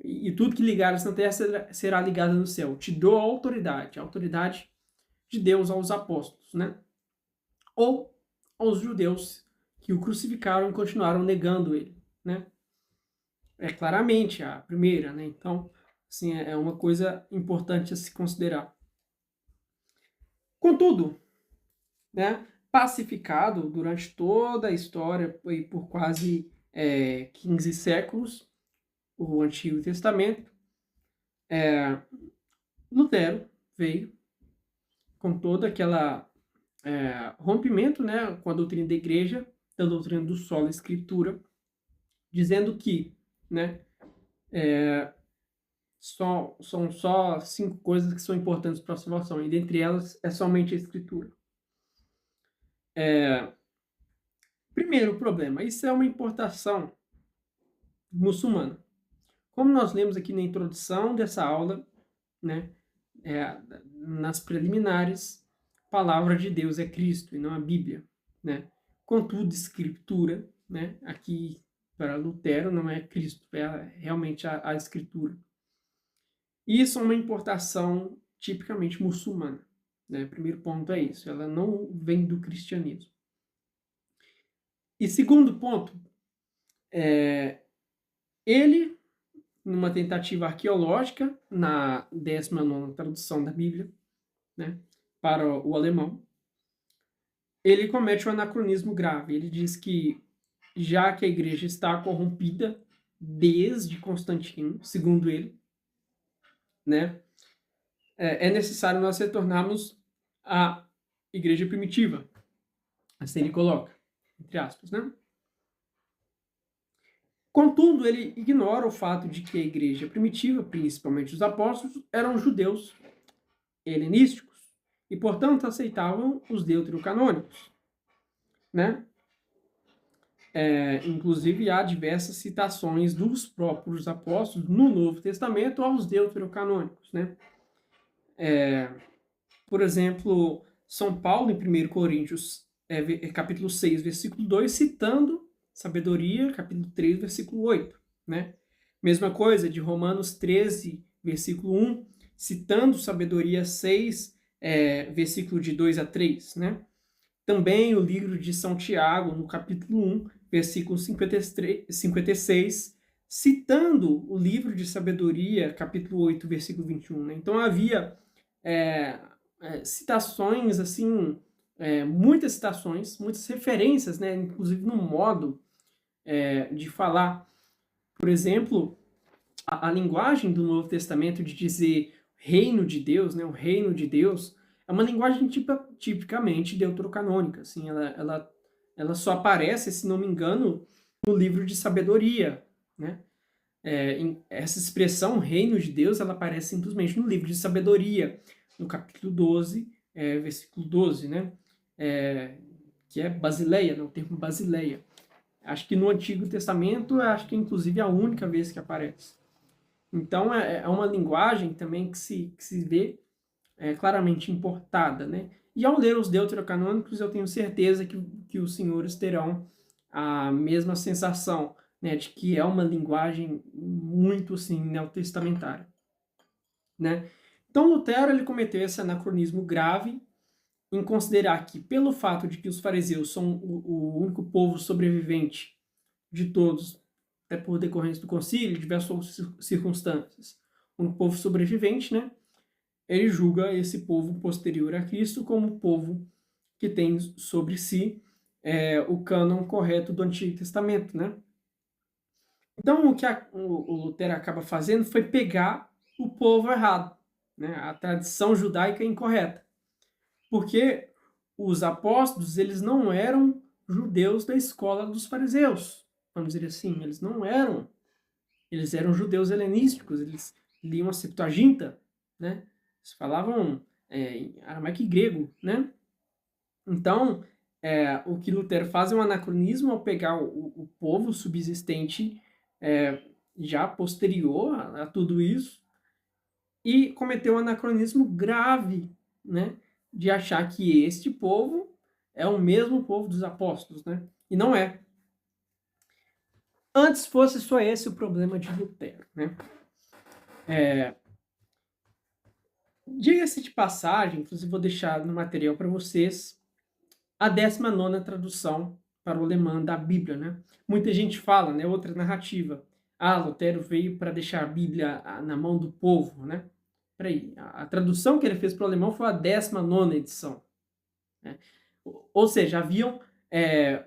E tudo que ligares na terra será ligado no céu. Te dou a autoridade de Deus aos apóstolos, né? Ou aos judeus que o crucificaram e continuaram negando ele, né? É claramente a primeira, né? Então, assim, é uma coisa importante a se considerar. Contudo, né, pacificado durante toda a história e por quase 15 séculos, o Antigo Testamento, Lutero veio com toda aquela rompimento, né, com a doutrina da igreja, da doutrina do sola escritura, dizendo que, né, são só 5 coisas que são importantes para a salvação, e dentre elas é somente a escritura. Primeiro problema, isso é uma importação muçulmana. Como nós lemos aqui na introdução dessa aula, né, nas preliminares, a palavra de Deus é Cristo e não a Bíblia, né? Contudo, escritura, né, aqui para Lutero não é Cristo, é realmente a escritura. Isso é uma importação tipicamente muçulmana, né? Primeiro ponto é isso, ela não vem do cristianismo. E segundo ponto, ele, numa tentativa arqueológica, na 19ª tradução da Bíblia, né, para o alemão, ele comete um anacronismo grave. Ele diz que, já que a igreja está corrompida desde Constantino, segundo ele, né, é necessário nós retornarmos à igreja primitiva. Assim ele coloca, entre aspas, né? Contudo, ele ignora o fato de que a igreja primitiva, principalmente os apóstolos, eram judeus helenísticos e, portanto, aceitavam os deuterocanônicos, né? Inclusive, há diversas citações dos próprios apóstolos no Novo Testamento aos deuterocanônicos, né? Por exemplo, São Paulo, em 1 Coríntios, capítulo 6, versículo 2, citando sabedoria, capítulo 3, versículo 8, né? Mesma coisa de Romanos 13, versículo 1, citando sabedoria 6, versículo de 2 a 3, né? Também o livro de São Tiago, no capítulo 1, versículo 56, citando o livro de sabedoria, capítulo 8, versículo 21, né? Então havia citações, assim, muitas citações, muitas referências, né? Inclusive no modo de falar. Por exemplo, a linguagem do Novo Testamento de dizer reino de Deus, né, o reino de Deus, é uma linguagem tipicamente deuterocanônica. Assim, ela só aparece, se não me engano, no livro de sabedoria, né? Essa expressão reino de Deus, ela aparece simplesmente no livro de sabedoria, no capítulo 12, versículo 12, né? Que é Basileia, né? O termo Basileia. Acho que no Antigo Testamento, acho que inclusive é a única vez que aparece. Então, é uma linguagem também que se vê claramente importada, né? E ao ler os deuterocanônicos, eu tenho certeza que os senhores terão a mesma sensação, né, de que é uma linguagem muito, assim, neotestamentária, né? Então, Lutero, ele cometeu esse anacronismo grave em considerar que, pelo fato de que os fariseus são o único povo sobrevivente de todos, até por decorrência do concílio, diversas circunstâncias, um povo sobrevivente, né? Ele julga esse povo posterior a Cristo como o povo que tem sobre si o cânon correto do Antigo Testamento, né? Então, o que o Lutero acaba fazendo foi pegar o povo errado, né? A tradição judaica incorreta. Porque os apóstolos, eles não eram judeus da escola dos fariseus, vamos dizer assim, eles não eram. Eles eram judeus helenísticos, eles liam a Septuaginta, né? Eles falavam em aramaico e grego, né? Então, o que Lutero faz é um anacronismo ao pegar o povo subsistente já posterior a tudo isso e cometer um anacronismo grave, né, de achar que este povo é o mesmo povo dos apóstolos, né? E não é. Antes fosse só esse o problema de Lutero, né? Diga-se de passagem, inclusive vou deixar no material para vocês, a 19ª tradução para o alemão da Bíblia, né? Muita gente fala, né, outra narrativa. Lutero veio para deixar a Bíblia na mão do povo, né? Peraí, a tradução que ele fez para o alemão foi a 19ª edição. Né? Ou seja, haviam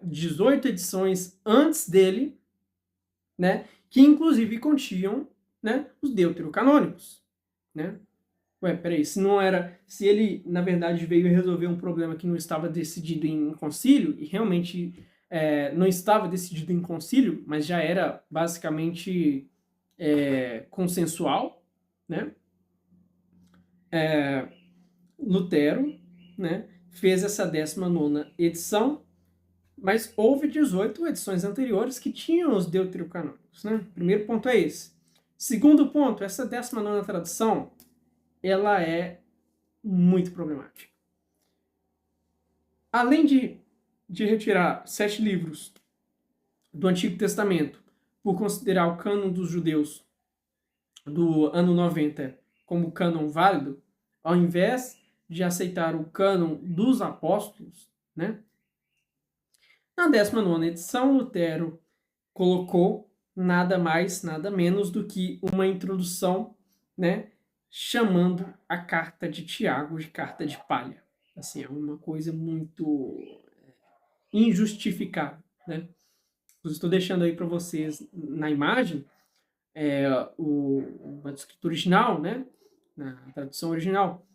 18 edições antes dele, né, que inclusive continham, né, os deuterocanônicos, né? Peraí, se ele, na verdade, veio resolver um problema que não estava decidido em concílio, e realmente não estava decidido em concílio, mas já era basicamente consensual, né? Lutero, né, fez essa 19ª edição, mas houve 18 edições anteriores que tinham os deuterocanônicos, né? Primeiro ponto é esse. Segundo ponto, essa 19ª tradução, ela é muito problemática. Além de retirar 7 livros do Antigo Testamento por considerar o cânon dos judeus do ano 90 como cânon válido, ao invés de aceitar o cânon dos apóstolos, né? Na 19ª edição, Lutero colocou nada mais, nada menos do que uma introdução, né, chamando a carta de Tiago de carta de palha. Assim, é uma coisa muito injustificável, né? Eu estou deixando aí para vocês na imagem o manuscrito original, né, na tradução original.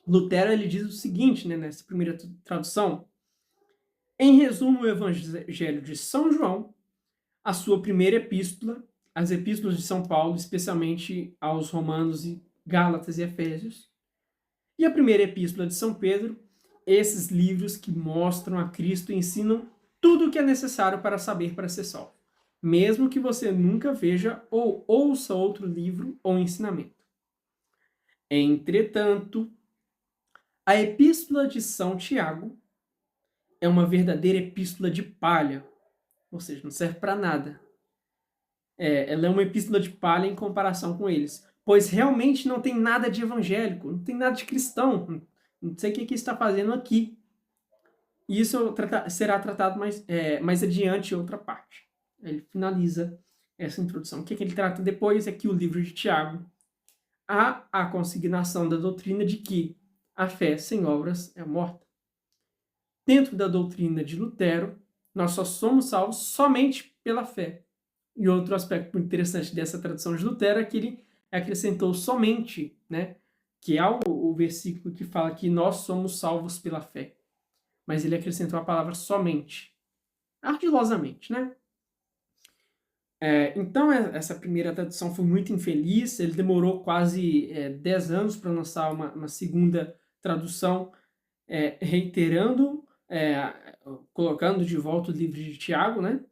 Lutero ele diz o seguinte, né, nessa primeira tradução: em resumo, o Evangelho de São João, a sua primeira epístola, as epístolas de São Paulo, especialmente aos Romanos e Gálatas e Efésios, e a primeira epístola de São Pedro, esses livros que mostram a Cristo e ensinam tudo o que é necessário para saber para ser salvo, mesmo que você nunca veja ou ouça outro livro ou ensinamento. Entretanto, a epístola de São Tiago é uma verdadeira epístola de palha, ou seja, não serve para nada. Ela é uma epístola de palha em comparação com eles, pois realmente não tem nada de evangélico, não tem nada de cristão, não sei o que está fazendo aqui. E isso será tratado mais adiante em outra parte. Ele finaliza essa introdução. O que ele trata depois é que o livro de Tiago há a consignação da doutrina de que a fé sem obras é morta. Dentro da doutrina de Lutero, nós só somos salvos somente pela fé. E outro aspecto muito interessante dessa tradução de Lutero é que ele acrescentou somente, né, que é o versículo que fala que nós somos salvos pela fé. Mas ele acrescentou a palavra somente. Ardilosamente, né? Então, essa primeira tradução foi muito infeliz. Ele demorou quase 10 anos para lançar uma segunda tradução, reiterando, colocando de volta o livro de Tiago, né?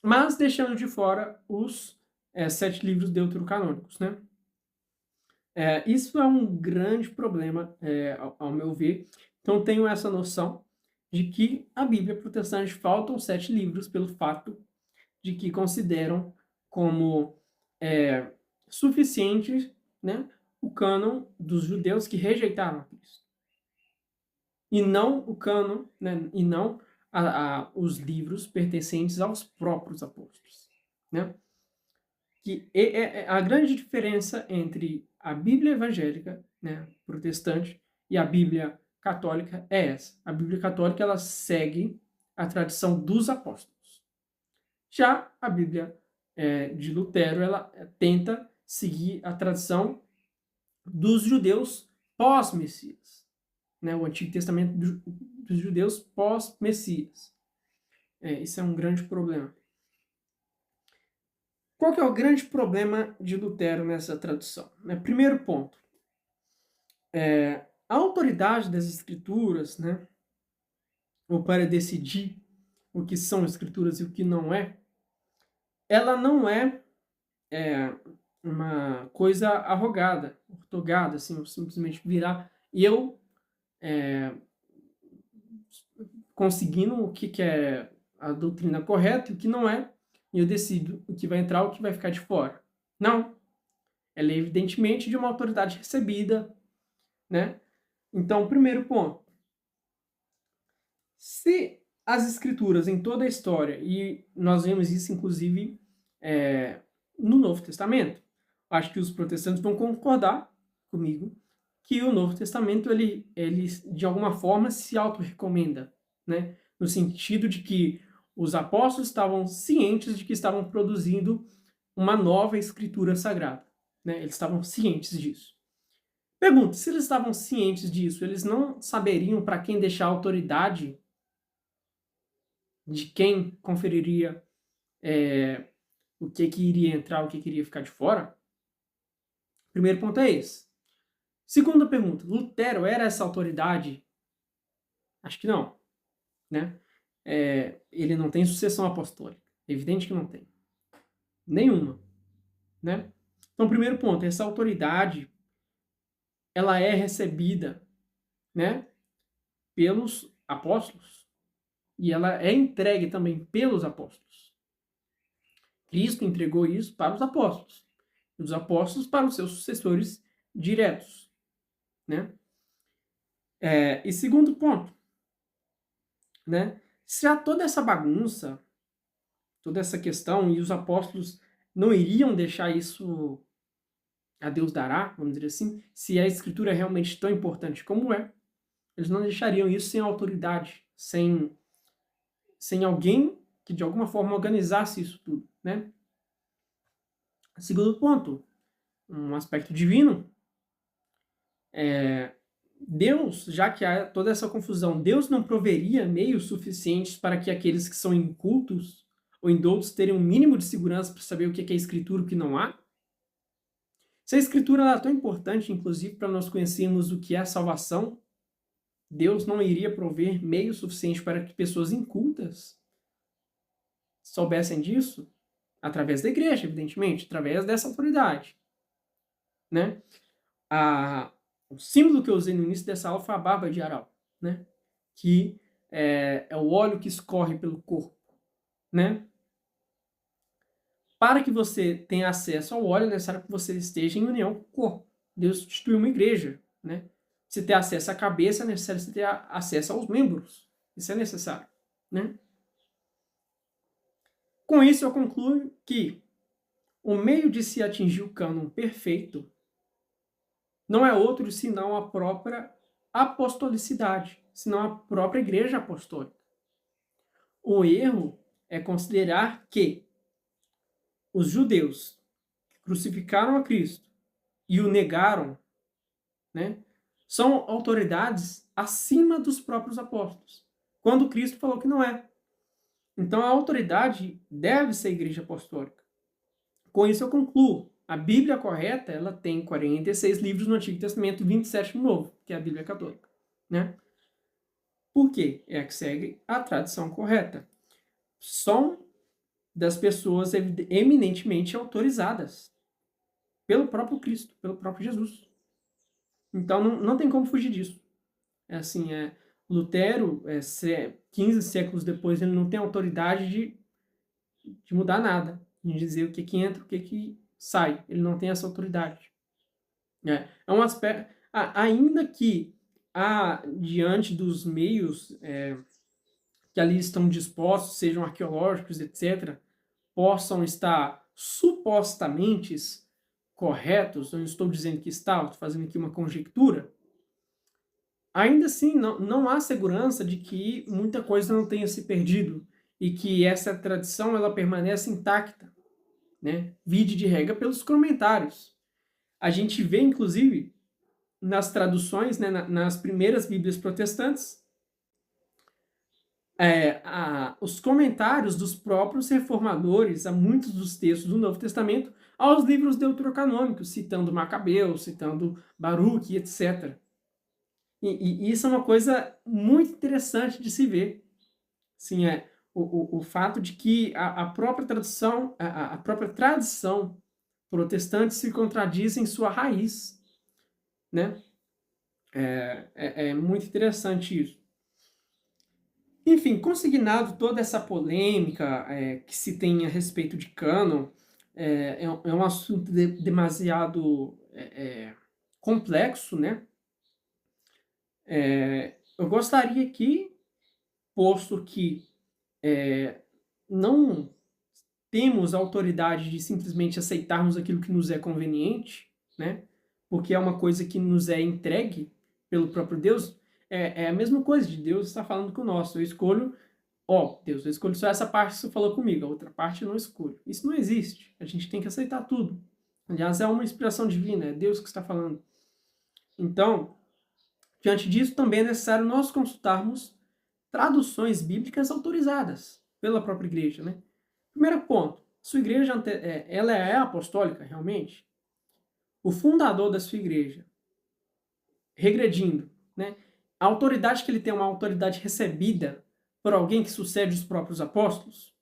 Mas deixando de fora os 7 livros deuterocanônicos, né? Isso é um grande problema, ao meu ver. Então, tenho essa noção de que a Bíblia protestante faltam 7 livros pelo fato de que consideram como suficiente, né, o cânon dos judeus que rejeitaram a Cristo. E não o cânon, né, e não os livros pertencentes aos próprios apóstolos. Né? Que a grande diferença entre a Bíblia evangélica, né, protestante, e a Bíblia católica é essa. A Bíblia católica ela segue a tradição dos apóstolos. Já a Bíblia de Lutero, ela tenta seguir a tradição dos judeus pós-Messias. Né? O Antigo Testamento dos judeus pós-Messias. Isso é um grande problema. Qual que é o grande problema de Lutero nessa tradução? Primeiro ponto. A autoridade das Escrituras, né, ou para decidir o que são escrituras e o que não é, ela não é, uma coisa arrogada, ortogada, assim, ou simplesmente virar e eu conseguindo o que é a doutrina correta e o que não é, e eu decido o que vai entrar e o que vai ficar de fora. Não. Ela é evidentemente de uma autoridade recebida, né? Então, primeiro ponto. Se as escrituras em toda a história, e nós vemos isso inclusive no Novo Testamento, acho que os protestantes vão concordar comigo que o Novo Testamento ele de alguma forma se auto-recomenda, né? No sentido de que os apóstolos estavam cientes de que estavam produzindo uma nova escritura sagrada, né? Eles estavam cientes disso. Pergunto, se eles estavam cientes disso, eles não saberiam para quem deixar a autoridade de quem conferiria o que iria entrar, o que iria ficar de fora? Primeiro ponto é esse. Segunda pergunta, Lutero era essa autoridade? Acho que não, né? Ele não tem sucessão apostólica. É evidente que não tem. Nenhuma, né? Então, primeiro ponto, essa autoridade, ela é recebida, né, pelos apóstolos e ela é entregue também pelos apóstolos. Cristo entregou isso para os apóstolos, e os apóstolos para os seus sucessores diretos, né? E segundo ponto, né? Se há toda essa bagunça, toda essa questão, e os apóstolos não iriam deixar isso a Deus dará, vamos dizer assim, se a escritura é realmente tão importante como é, eles não deixariam isso sem autoridade, sem alguém que de alguma forma organizasse isso tudo, né? Segundo ponto, um aspecto divino, Deus, já que há toda essa confusão, Deus não proveria meios suficientes para que aqueles que são incultos ou indoutos terem um mínimo de segurança para saber o que é escritura e o que não há? Se a escritura é tão importante, inclusive, para nós conhecermos o que é a salvação, Deus não iria prover meios suficientes para que pessoas incultas soubessem disso? Através da igreja, evidentemente, através dessa autoridade, né? O símbolo que eu usei no início dessa aula foi a barba de Arão, né? Que é o óleo que escorre pelo corpo, né? Para que você tenha acesso ao óleo, é necessário que você esteja em união com o corpo. Deus instituiu uma igreja, né? Você ter acesso à cabeça, é necessário você ter acesso aos membros. Isso é necessário, né? Com isso, eu concluo que o meio de se atingir o cânon perfeito não é outro senão a própria apostolicidade, senão a própria igreja apostólica. O erro é considerar que os judeus que crucificaram a Cristo e o negaram, né, são autoridades acima dos próprios apóstolos, quando Cristo falou que não é. Então a autoridade deve ser a igreja apostólica. Com isso eu concluo. A Bíblia correta, ela tem 46 livros no Antigo Testamento e 27 no Novo, que é a Bíblia católica, né? Por quê? É a que segue a tradição correta. São das pessoas eminentemente autorizadas pelo próprio Cristo, pelo próprio Jesus. Então não tem como fugir disso. Lutero, 15 séculos depois, ele não tem autoridade de mudar nada, de dizer o que entra, o que sai. Ele não tem essa autoridade. É um aspecto... ainda que, diante dos meios que ali estão dispostos, sejam arqueológicos, etc., possam estar supostamente corretos, eu não estou dizendo que está, estou fazendo aqui uma conjectura, ainda assim não há segurança de que muita coisa não tenha se perdido e que essa tradição ela permanece intacta, né? Vide de regra pelos comentários. A gente vê, inclusive, nas traduções, né, nas primeiras Bíblias protestantes, os comentários dos próprios reformadores a muitos dos textos do Novo Testamento aos livros deuterocanômicos, citando Macabeu, citando Baruque, etc. E isso é uma coisa muito interessante de se ver. Assim, o fato de que a própria tradição, a própria tradição protestante se contradiz em sua raiz, né? É muito interessante isso. Enfim, consignado toda essa polêmica que se tem a respeito de cânon, é um assunto demasiado complexo, né? Eu gostaria que, posto que não temos a autoridade de simplesmente aceitarmos aquilo que nos é conveniente, né? Porque é uma coisa que nos é entregue pelo próprio Deus, é a mesma coisa de Deus estar falando conosco. Eu escolho, Deus, eu escolho só essa parte que você falou comigo, a outra parte eu não escolho. Isso não existe. A gente tem que aceitar tudo. Aliás, é uma inspiração divina, é Deus que está falando. Então, diante disso, também é necessário nós consultarmos traduções bíblicas autorizadas pela própria igreja, né? Primeiro ponto, sua igreja ela é apostólica realmente? O fundador da sua igreja, regredindo, né? A autoridade que ele tem é uma autoridade recebida por alguém que sucede os próprios apóstolos?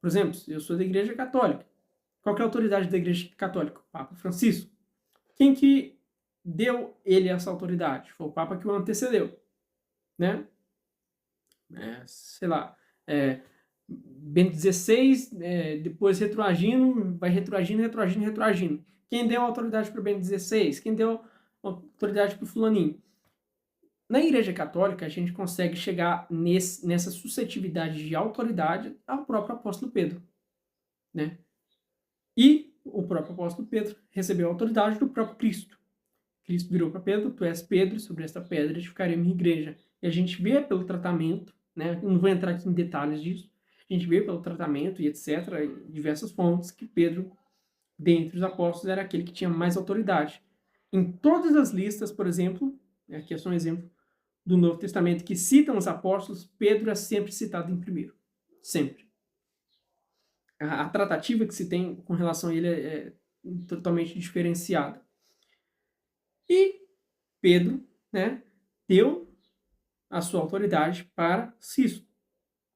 Por exemplo, eu sou da igreja católica. Qual que é a autoridade da igreja católica? O Papa Francisco. Quem que deu ele essa autoridade? Foi o Papa que o antecedeu, né? Sei lá, Bento XVI, depois retroagindo, vai retroagindo. Quem deu autoridade para o Bento XVI? Quem deu autoridade para o fulaninho? Na Igreja Católica, a gente consegue chegar nessa suscetibilidade de autoridade ao próprio apóstolo Pedro, né? E o próprio apóstolo Pedro recebeu a autoridade do próprio Cristo. Cristo virou para Pedro: tu és Pedro, sobre esta pedra edificarei minha igreja. E a gente vê pelo tratamento, né? Não vou entrar aqui em detalhes disso, a gente vê pelo tratamento e etc., em diversas fontes, que Pedro, dentre os apóstolos, era aquele que tinha mais autoridade. Em todas as listas, por exemplo, aqui é só um exemplo do Novo Testamento, que citam os apóstolos, Pedro é sempre citado em primeiro. Sempre. A tratativa que se tem com relação a ele é totalmente diferenciada. E Pedro, né, deu a sua autoridade para Cisto,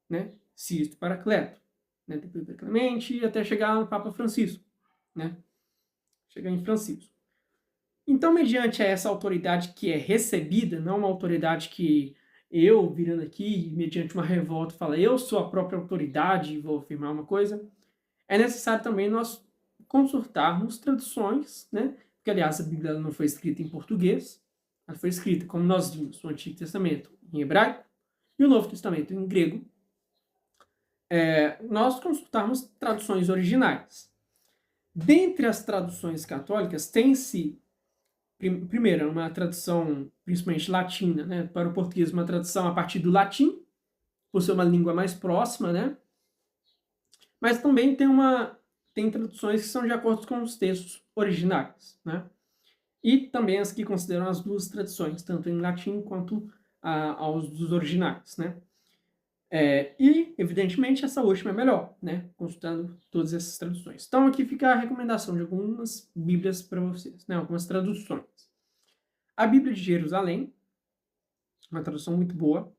né? Cisto para Cleto, né? Depois para Clemente, até chegar no Papa Francisco, né? Chegar em Francisco. Então, mediante essa autoridade que é recebida, não uma autoridade que eu, virando aqui, mediante uma revolta, falo, eu sou a própria autoridade e vou afirmar uma coisa, é necessário também nós consultarmos traduções, né? Porque, aliás, a Bíblia não foi escrita em português, ela foi escrita, como nós vimos, no Antigo Testamento em hebraico e o Novo Testamento em grego. Nós consultarmos traduções originais. Dentre as traduções católicas, tem-se, primeiro, uma tradução principalmente latina, né? Para o português, uma tradução a partir do latim, por ser uma língua mais próxima, né? Mas também tem traduções que são de acordo com os textos originais, né? E também as que consideram as duas tradições, tanto em latim quanto aos dos originais, né? E, evidentemente, essa última é melhor, né? Consultando todas essas traduções. Então, aqui fica a recomendação de algumas bíblias para vocês, né? Algumas traduções. A Bíblia de Jerusalém, uma tradução muito boa,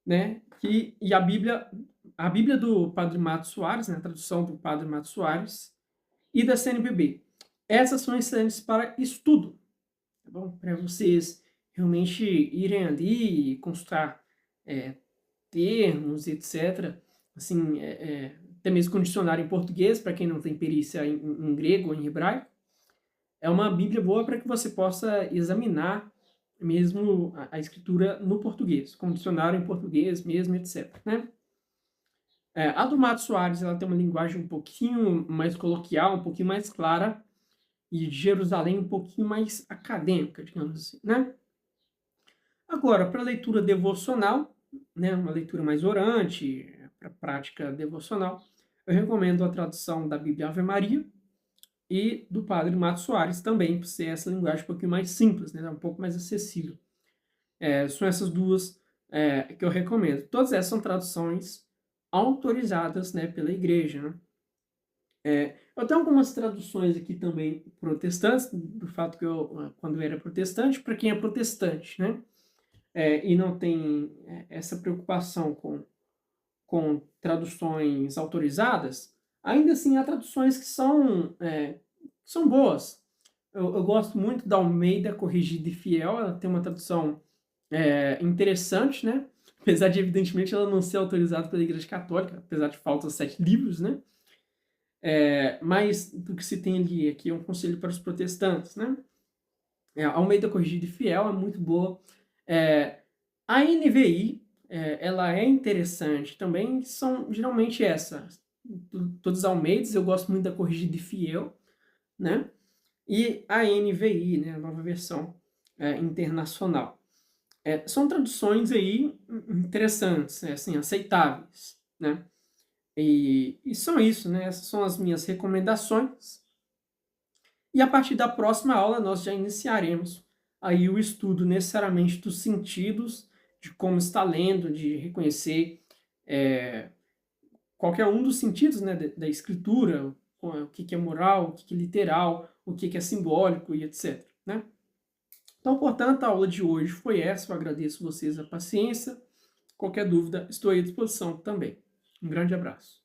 né? E a Bíblia do Padre Mato Soares, né? A tradução do Padre Mato Soares, e da CNBB. Essas são excelentes para estudo, tá bom? Para vocês realmente irem ali e consultar termos, etc. Assim, até mesmo com dicionário em português, para quem não tem perícia em grego ou em hebraico. É uma Bíblia boa para que você possa examinar mesmo a escritura no português, com dicionário em português mesmo, etc. Né? A do Mato Soares, ela tem uma linguagem um pouquinho mais coloquial, um pouquinho mais clara, e de Jerusalém um pouquinho mais acadêmica, digamos assim, né? Agora, para leitura devocional, né, uma leitura mais orante, para prática devocional, eu recomendo a tradução da Bíblia Ave Maria e do Padre Mato Soares também, por ser essa linguagem um pouquinho mais simples, né, um pouco mais acessível. São essas duas que eu recomendo. Todas essas são traduções autorizadas, né, pela igreja, né? Eu tenho algumas traduções aqui também protestantes, do fato que eu, quando eu era protestante, para quem é protestante, né? e não tem essa preocupação com traduções autorizadas, ainda assim há traduções que são boas. Eu gosto muito da Almeida Corrigida e Fiel, ela tem uma tradução interessante, né? Apesar de, evidentemente, ela não ser autorizada pela Igreja Católica, apesar de faltar 7 livros, né? Mas do que se tem ali aqui é um conselho para os protestantes, né? A Almeida Corrigida e Fiel é muito boa. A NVI, ela é interessante também, são geralmente essas. Todas as Almeidas, eu gosto muito da Corrigida e Fiel, né? E a NVI, né, a nova versão internacional. São traduções aí interessantes, assim, aceitáveis, né? E são isso, né? Essas são as minhas recomendações. E a partir da próxima aula nós já iniciaremos aí o estudo necessariamente dos sentidos, de como está lendo, de reconhecer qualquer um dos sentidos, né, da escritura, o que é moral, o que é literal, o que é simbólico e etc, né? Então, portanto, a aula de hoje foi essa. Eu agradeço vocês a paciência. Qualquer dúvida, estou à disposição também. Um grande abraço.